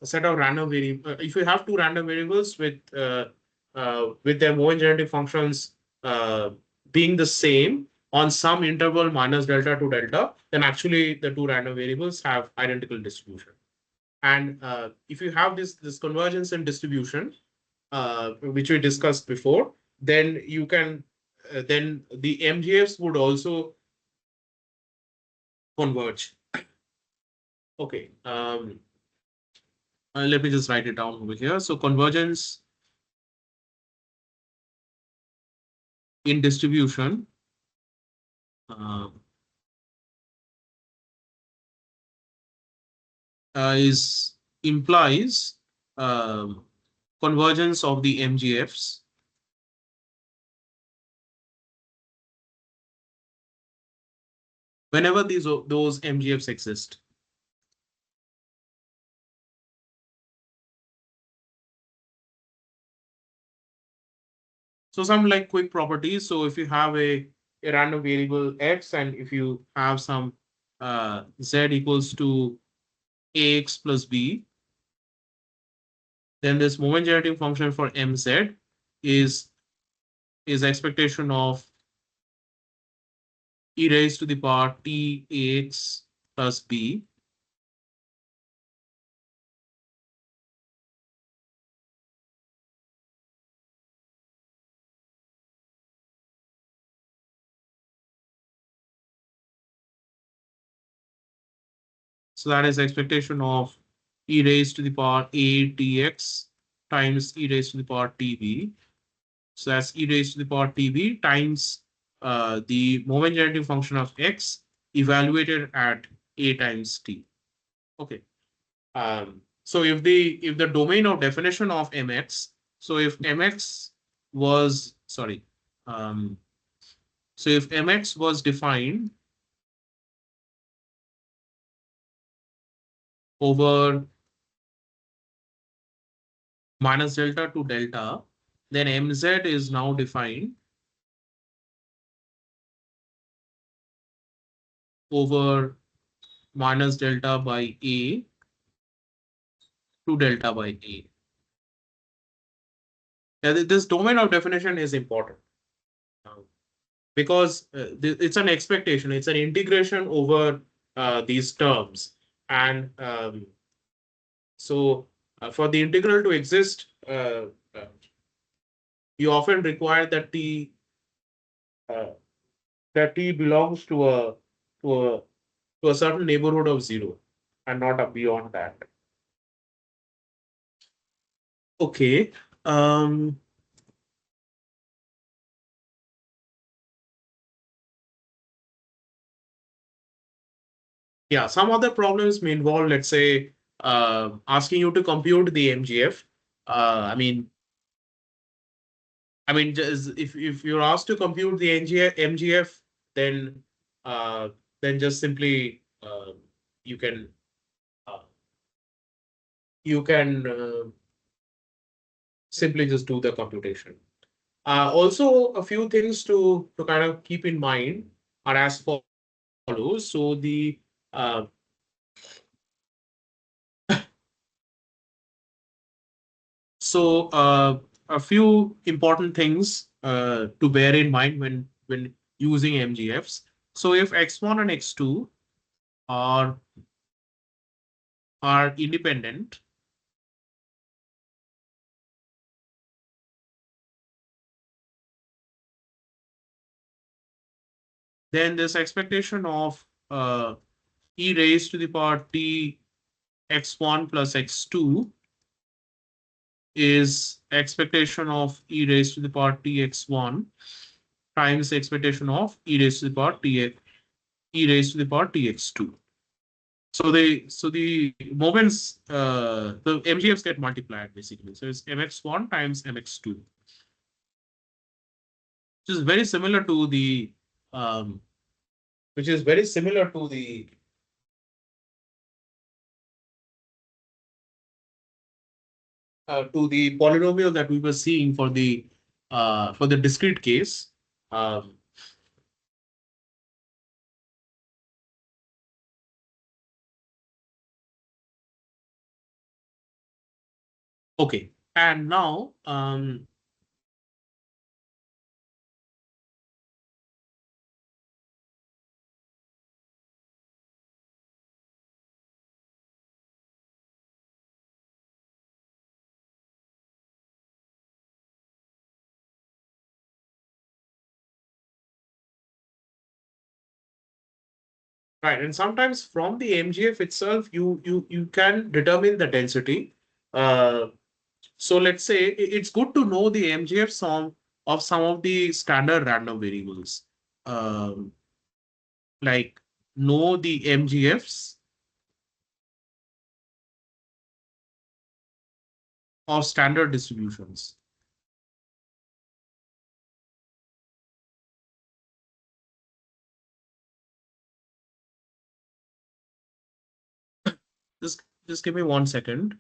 set of random variables, if you have two random variables with their moment generating functions being the same on some interval minus delta to delta, then actually the two random variables have identical distribution. And if you have this convergence in distribution, which we discussed before, then you can then the MGFs would also converge. Okay. Let me just write it down over here. So convergence in distribution uh, is implies um, convergence of the MGFs whenever those MGFs exist. So some like quick properties. So if you have a random variable x, and if you have some z equals to ax plus b, then this moment generating function for mz is expectation of e raised to the power t ax plus b. So that is expectation of e raised to the power a tx times e raised to the power tb. So that's e raised to the power tb times the moment generating function of x evaluated at a times t. Okay. So if the domain of definition of mx, so if mx was sorry, um, so if mx was defined over minus delta to delta, then mz is now defined over minus delta by A to delta by A. This domain of definition is important because it's an expectation, it's an integration over these terms. And so for the integral to exist, uh, you often require uh, that t belongs to a to a certain neighborhood of zero and not a beyond that. Okay. Um, yeah, some other problems may involve, let's say, asking you to compute the MGF. Just if you're asked to compute the MGF, then uh, just simply you can uh, simply just do the computation. Also, a few things to kind of keep in mind are as follows. Uh, a few important things to bear in mind when using MGFs. So if x1 and x2 are independent, then this expectation of e raised to the power t x1 plus x2 is expectation of e raised to the power t x1 times the expectation of e raised to the power e raised to the power tx2. So the moments, the MGFs get multiplied basically. So it's mx1 times mx2, which is very similar to the um, which is very similar to the polynomial that we were seeing for the discrete case. Um, okay, and now right, and sometimes from the MGF itself, you can determine the density. Uh, so let's say it's good to know the MGF sum of some of the standard random variables, um, like know the MGFs of standard distributions. Just give me 1 second.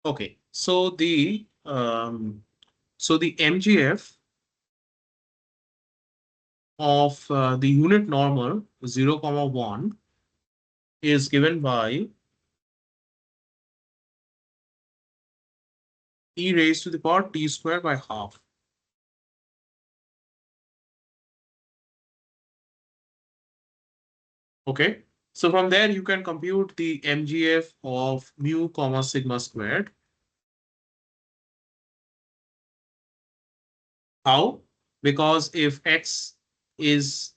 Okay, so the MGF of the unit normal 0, comma 1 is given by e raised to the power t square by half. Okay, so from there you can compute the MGF of mu comma sigma squared. How? Because if x is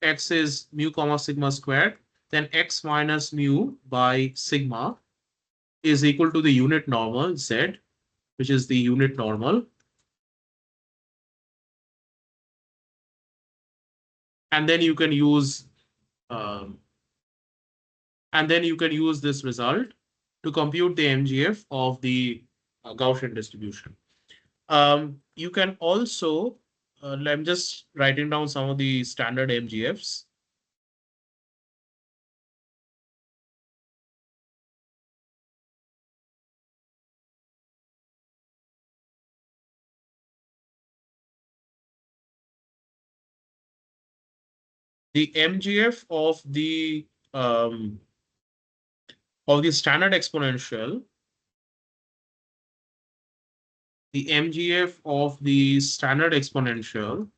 x is mu comma sigma squared, then x minus mu by sigma is equal to the unit normal z, which is the unit normal. And then you can use um, this result to compute the MGF of the Gaussian distribution. You can also, I'm just writing down some of the standard MGFs. The MGF of the standard exponential, the MGF of the standard exponential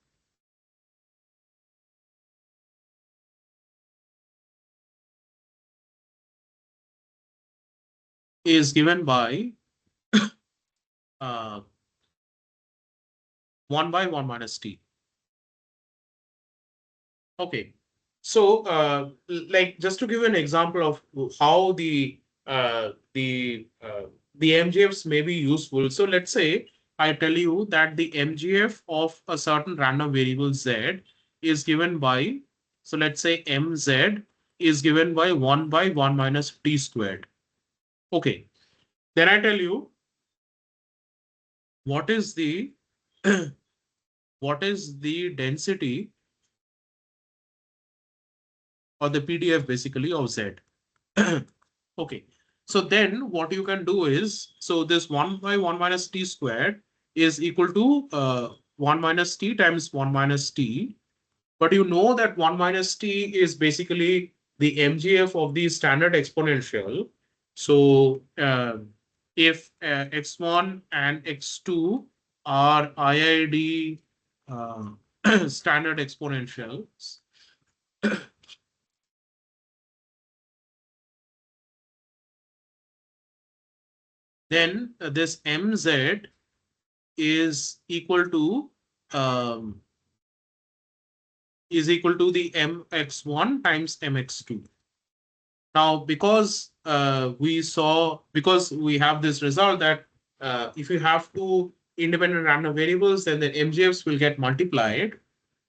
is given by 1 by 1 minus t. Okay. So, like just to give an example of how the MGFs may be useful. So let's say I tell you that the MGF of a certain random variable z is given by, so let's say mz is given by 1 by 1 minus t squared. Okay. Then I tell you what is the what is the density or the PDF basically of z. Okay. So then what you can do is, so this 1 by 1 minus t squared is equal to 1 minus t times 1 minus t. But you know that 1 minus t is basically the MGF of the standard exponential. So if x1 and x2 are IID standard exponentials, then this mz is equal to um, the mx1 times mx2. Now, because we have this result that if you have two independent random variables, then the MGFs will get multiplied.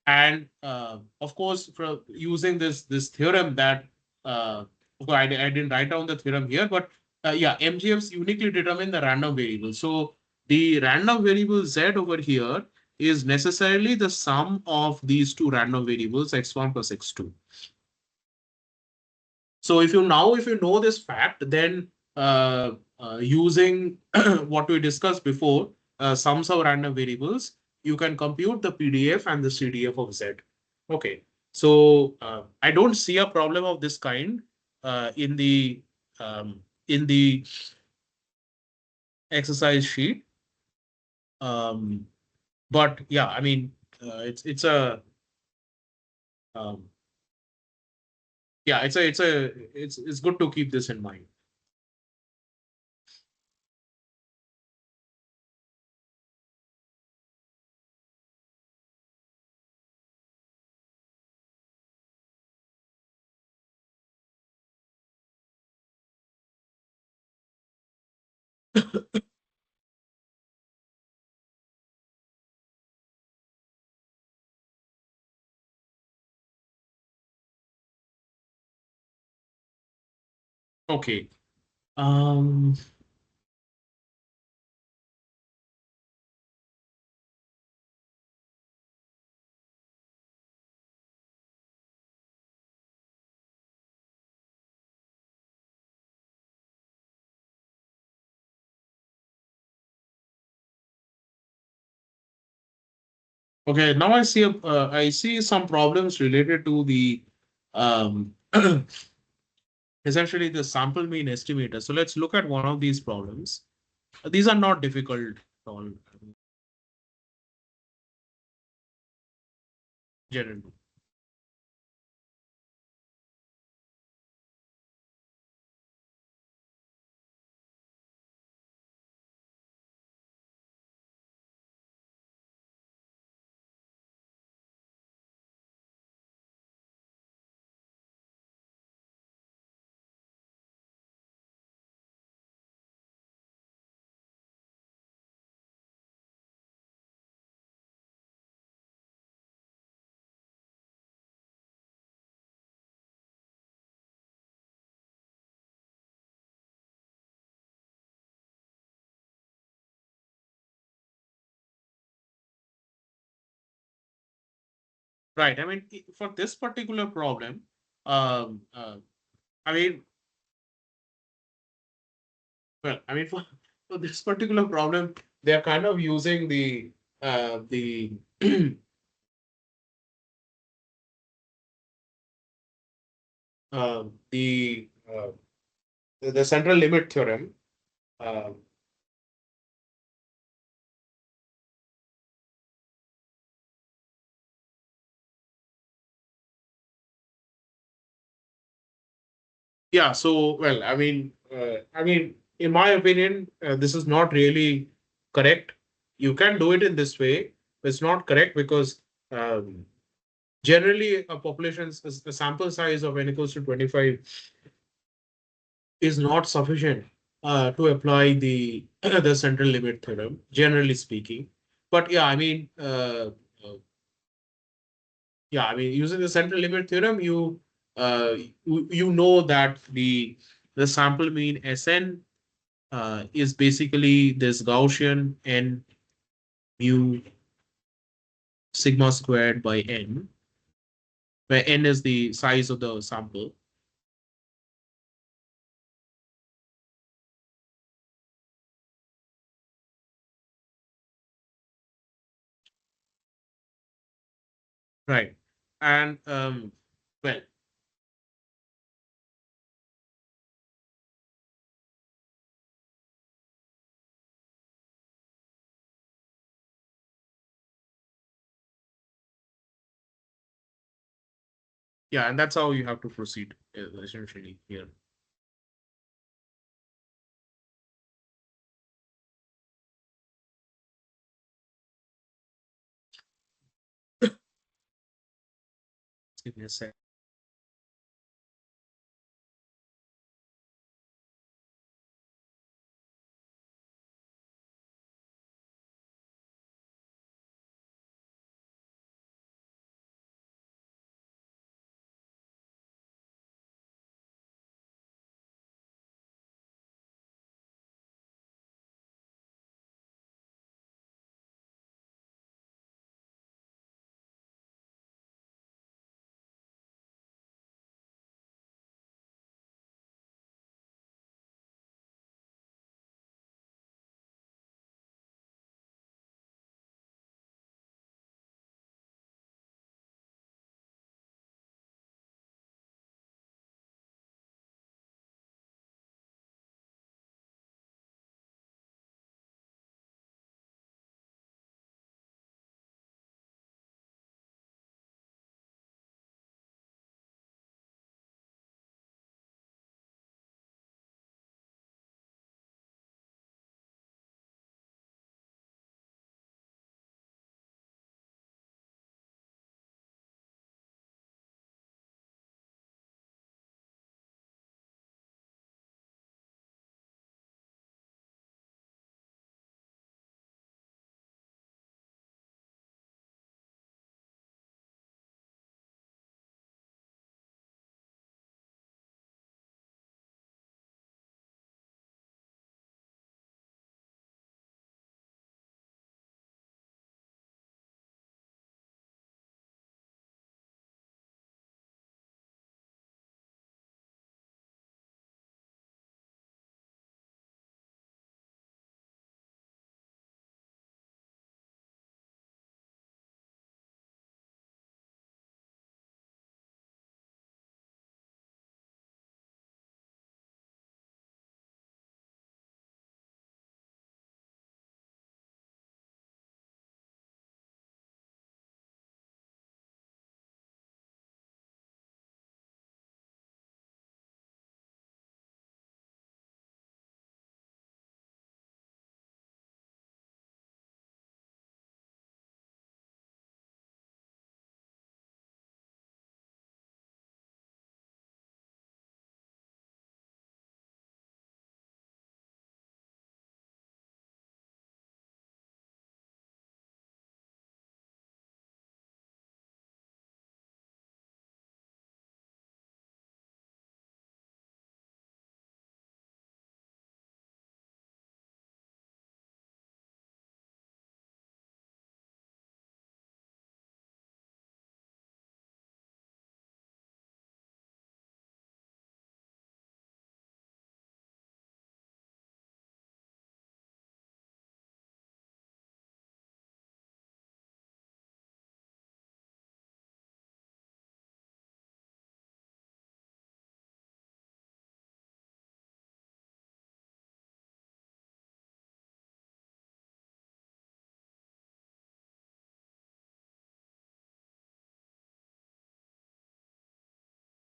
And of course, for using this theorem that okay, I didn't write down the theorem here, but yeah, MGFs uniquely determine the random variable. So the random variable z over here is necessarily the sum of these two random variables x1 plus x2. So if you know this fact, then using what we discussed before, sums of random variables, you can compute the PDF and the CDF of Z. Okay. So I don't see a problem of this kind um, in the exercise sheet. Um, but yeah, I mean, it's a um, yeah, it's good to keep this in mind. Okay. Um, Okay, now I see some problems related to the um, essentially the sample mean estimator. So let's look at one of these problems. These are not difficult at all generally. Right. I mean, for this particular problem, um, uh, I mean, well, I mean, for this particular problem, they are kind of using the uh, the uh, the central limit theorem. Um, Yeah, so well, I mean, in my opinion, this is not really correct. You can do it in this way, but it's not correct because um, generally a population's the sample size of n equals to 25 is not sufficient to apply the the central limit theorem, generally speaking. But yeah, I mean, using the central limit theorem, you know that the sample mean Sn is basically this Gaussian n mu sigma squared by n, where n is the size of the sample. Right. And well, yeah, and that's how you have to proceed essentially here. Give me a sec.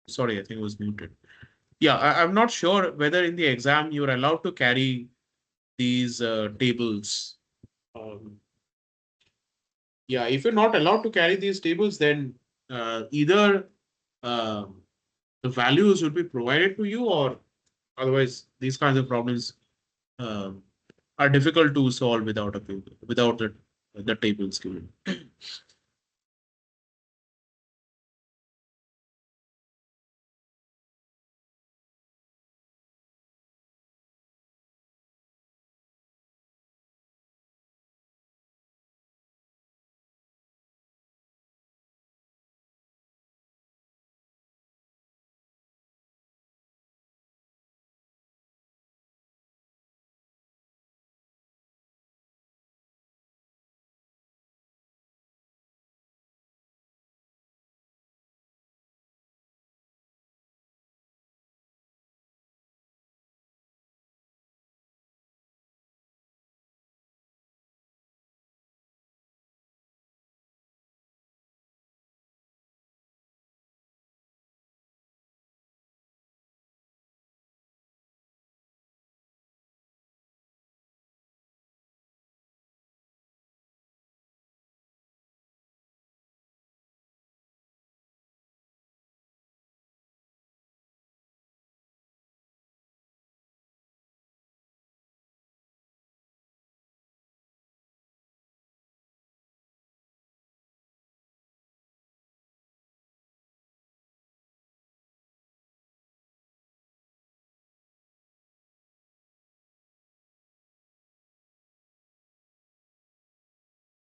Sorry, I think it was muted. Yeah, I'm not sure whether in the exam you're allowed to carry these tables. Um, yeah, if you're not allowed to carry these tables, then either um, the values would be provided to you, or otherwise these kinds of problems um, are difficult to solve without a paper, without the tables given.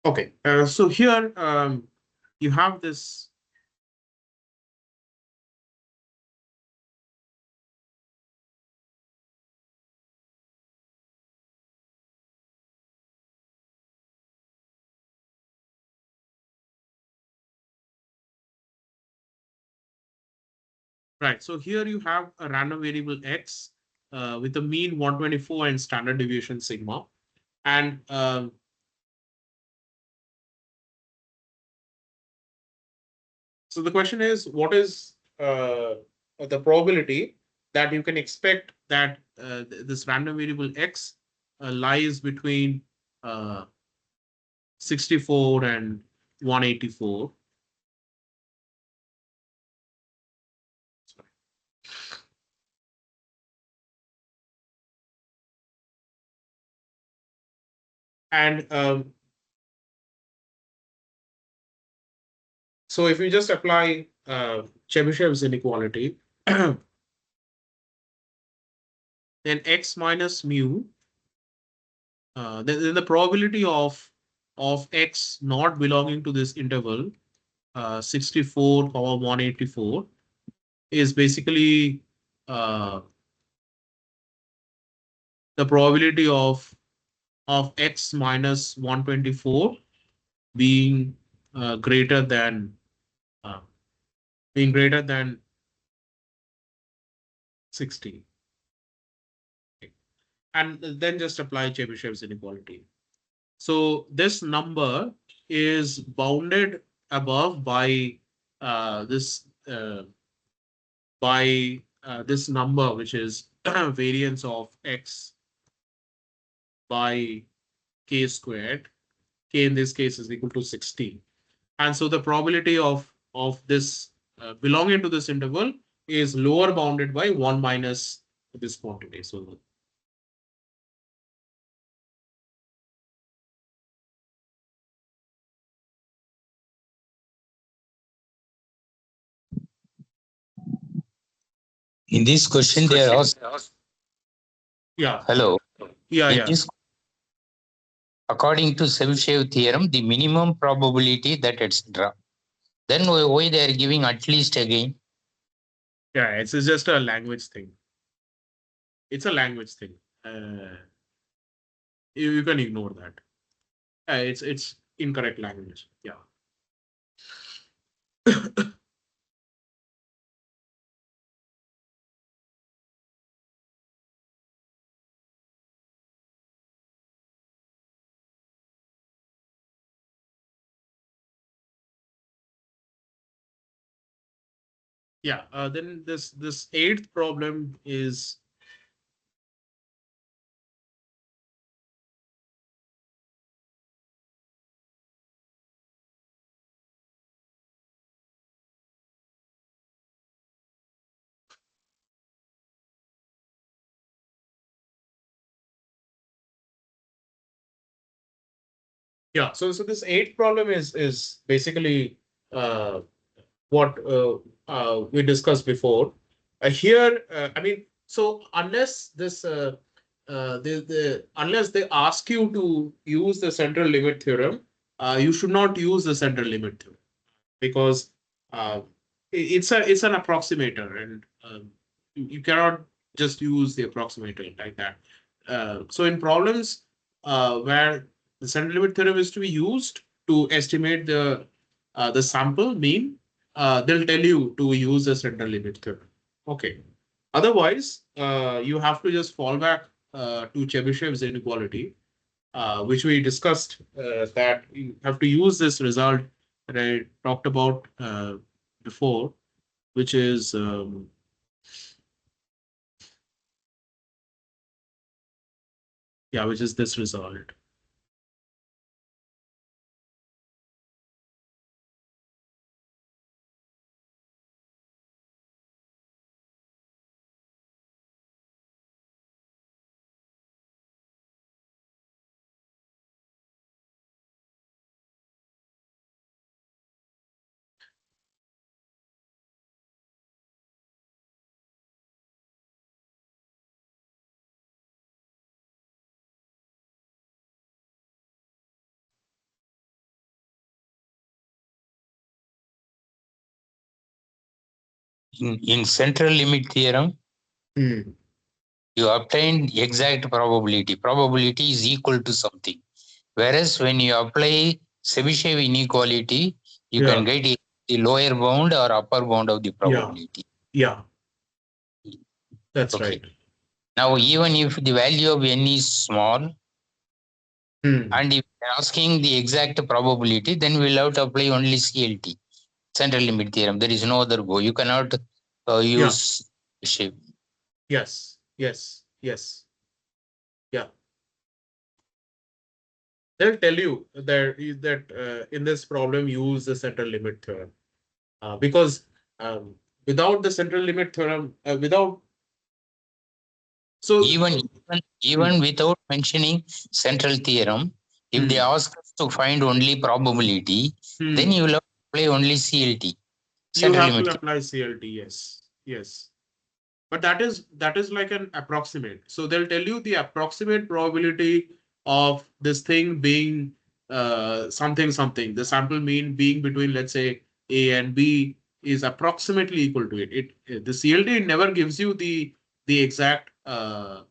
Okay, so here you have this. Right. So here you have a random variable x with a mean 124 and standard deviation sigma. And so the question is, what is the probability that you can expect that this random variable x lies between uh, 64 and 184? And so if you just apply Chebyshev's inequality, then x minus mu, then the probability of x not belonging to this interval 64 comma 184 is basically uh, the probability of x minus 124 being greater than uh, being greater than 60. And then just apply Chebyshev's inequality. So this number is bounded above this by this number, which is variance of x by k squared. K in this case is equal to 60. And so the probability of this belonging to this interval is lower bounded by 1 minus this quantity. So In this question, they are asked, yeah, hello. yeah, In yeah. this, according to Chebyshev theorem, the minimum probability that etc. Then why they are giving at least again? Yeah, it's just a language thing. It's a language thing. Uh, you can ignore that. It's incorrect language. Yeah. Yeah. Then this eighth problem is, yeah. So this eighth problem is basically uh, what we discussed before. Here, I mean, so unless unless they ask you to use the central limit theorem, you should not use the central limit theorem, because uh, it's an approximator, and you cannot just use the approximator like that. So in problems where the central limit theorem is to be used to estimate the sample mean, they'll tell you to use the central limit theorem. Okay. Otherwise, you have to just fall back to Chebyshev's inequality, which we discussed, that you have to use this result that I talked about before, which is yeah, which is this result. In central limit theorem, Hmm. you obtain exact probability. Probability is equal to something. Whereas when you apply Chebyshev inequality, you can Yeah, get the lower bound or upper bound of the yeah, probability. yeah. That's Okay. right. Now, even if the value of n is small, Hmm. and if you're asking the exact probability, then we'll have to apply only CLT, central limit theorem. There is no other go. You cannot Yeah. use shape. Yes. Yes. Yes. Yeah. They'll tell you that in this problem use the central limit theorem, because um, without the central limit theorem, without so Even hmm, without mentioning central theorem, if they hmm, ask us to find only probability, then hmm. you will have to play only CLT, You central have limit to theorem. apply CLT. Yes. Yes. But that is like an approximate. So they'll tell you the approximate probability of this thing being something something. The sample mean being between, let's say, A and B is approximately equal to it. The CLT never gives you the exact the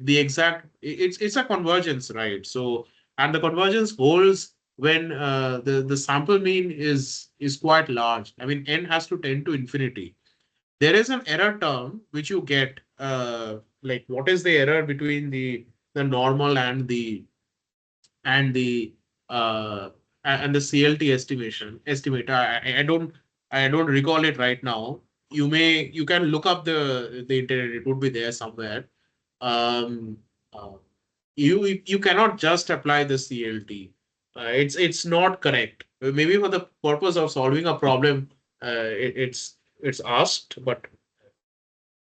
exact. It's a convergence, right? So, and the convergence holds when the sample mean is quite large. I mean, n has to tend to infinity. There is an error term which you get, like what is the error between the normal and the uh and the CLT estimate. I don't recall it right now. You can look up the internet, it would be there somewhere. um uh, you cannot just apply the CLT. It's not correct. Maybe for the purpose of solving a problem, it's asked, but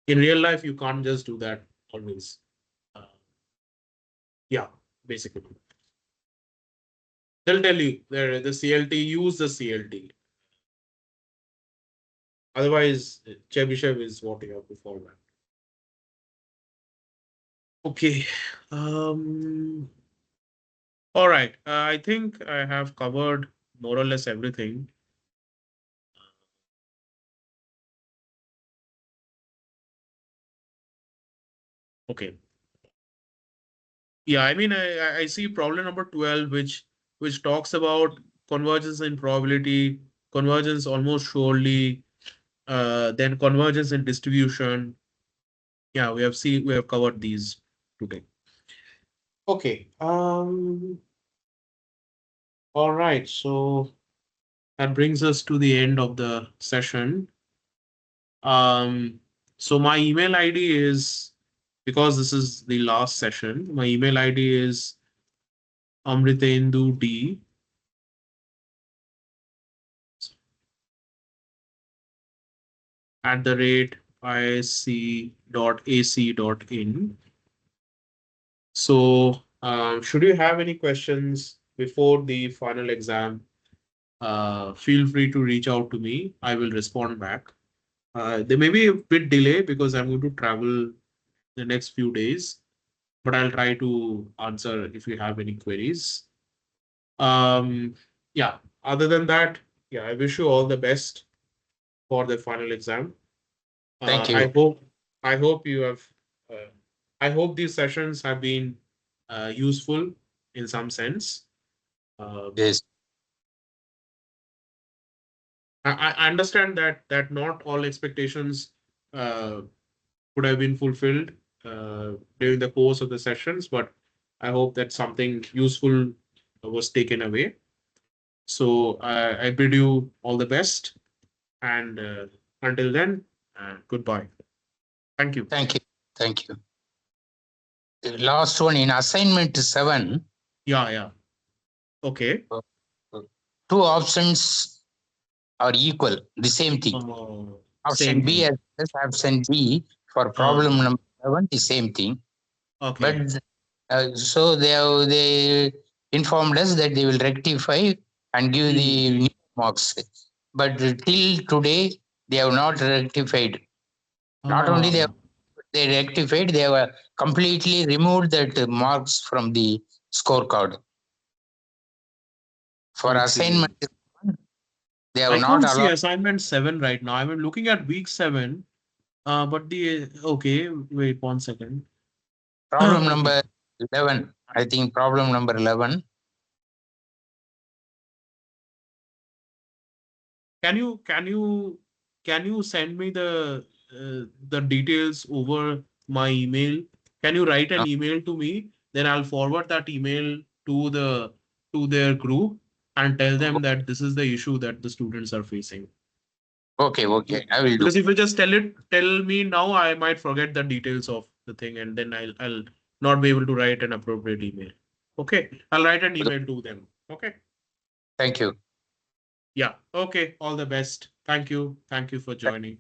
in real life you can't just do that always. uh, yeah, basically they'll tell you the CLT, use the CLT, otherwise Chebyshev is what you have to follow. Okay. All right, I think I have covered more or less everything. Okay. Yeah, I mean, I see problem number 12, which talks about convergence in probability, convergence almost surely, then convergence in distribution. Yeah, we have covered these today. Okay. All right. So that brings us to the end of the session. So my email ID is, because this is the last session, my email ID is amritendud @isc.ac.in. So, should you have any questions before the final exam, feel free to reach out to me. I will respond back. There may be a bit delay because I'm going to travel the next few days, but I'll try to answer if you have any queries. Um, yeah, other than that, yeah, I wish you all the best for the final exam. Thank I you. hope I hope you have. Uh, I hope these sessions have been useful in some sense. Um, Yes. I understand that not all expectations could have been fulfilled during the course of the sessions, but I hope that something useful was taken away. So I bid you all the best, and until then, goodbye. Thank you. Thank you. Thank you. The last one in assignment 7, Yeah, yeah. Okay. two options are equal, the same thing. Same Option B thing. as well as option D for problem Uh, number 7, the same thing. But okay. so they informed us that they will rectify and give Hmm. the new marks. But till today, they have not rectified. Not only Ah, they rectified, they have completely removed that marks from the scorecard. For okay. assignment, they have I not can't see allowed. assignment 7 right now. I'm looking at week 7. But the okay, wait 1 second. Problem Okay. number 11, I think problem number 11. Can you send me the details over my email? Can you write an Uh, email to me? Then I'll forward that email to their group and tell them that this is the issue that the students are facing. Okay, okay, I will do. Because if you just tell me now, I might forget the details of the thing, and then I'll not be able to write an appropriate email. Okay, I'll write an email to them. Okay. Thank you. Yeah. Okay. All the best. Thank you. Thank you for joining.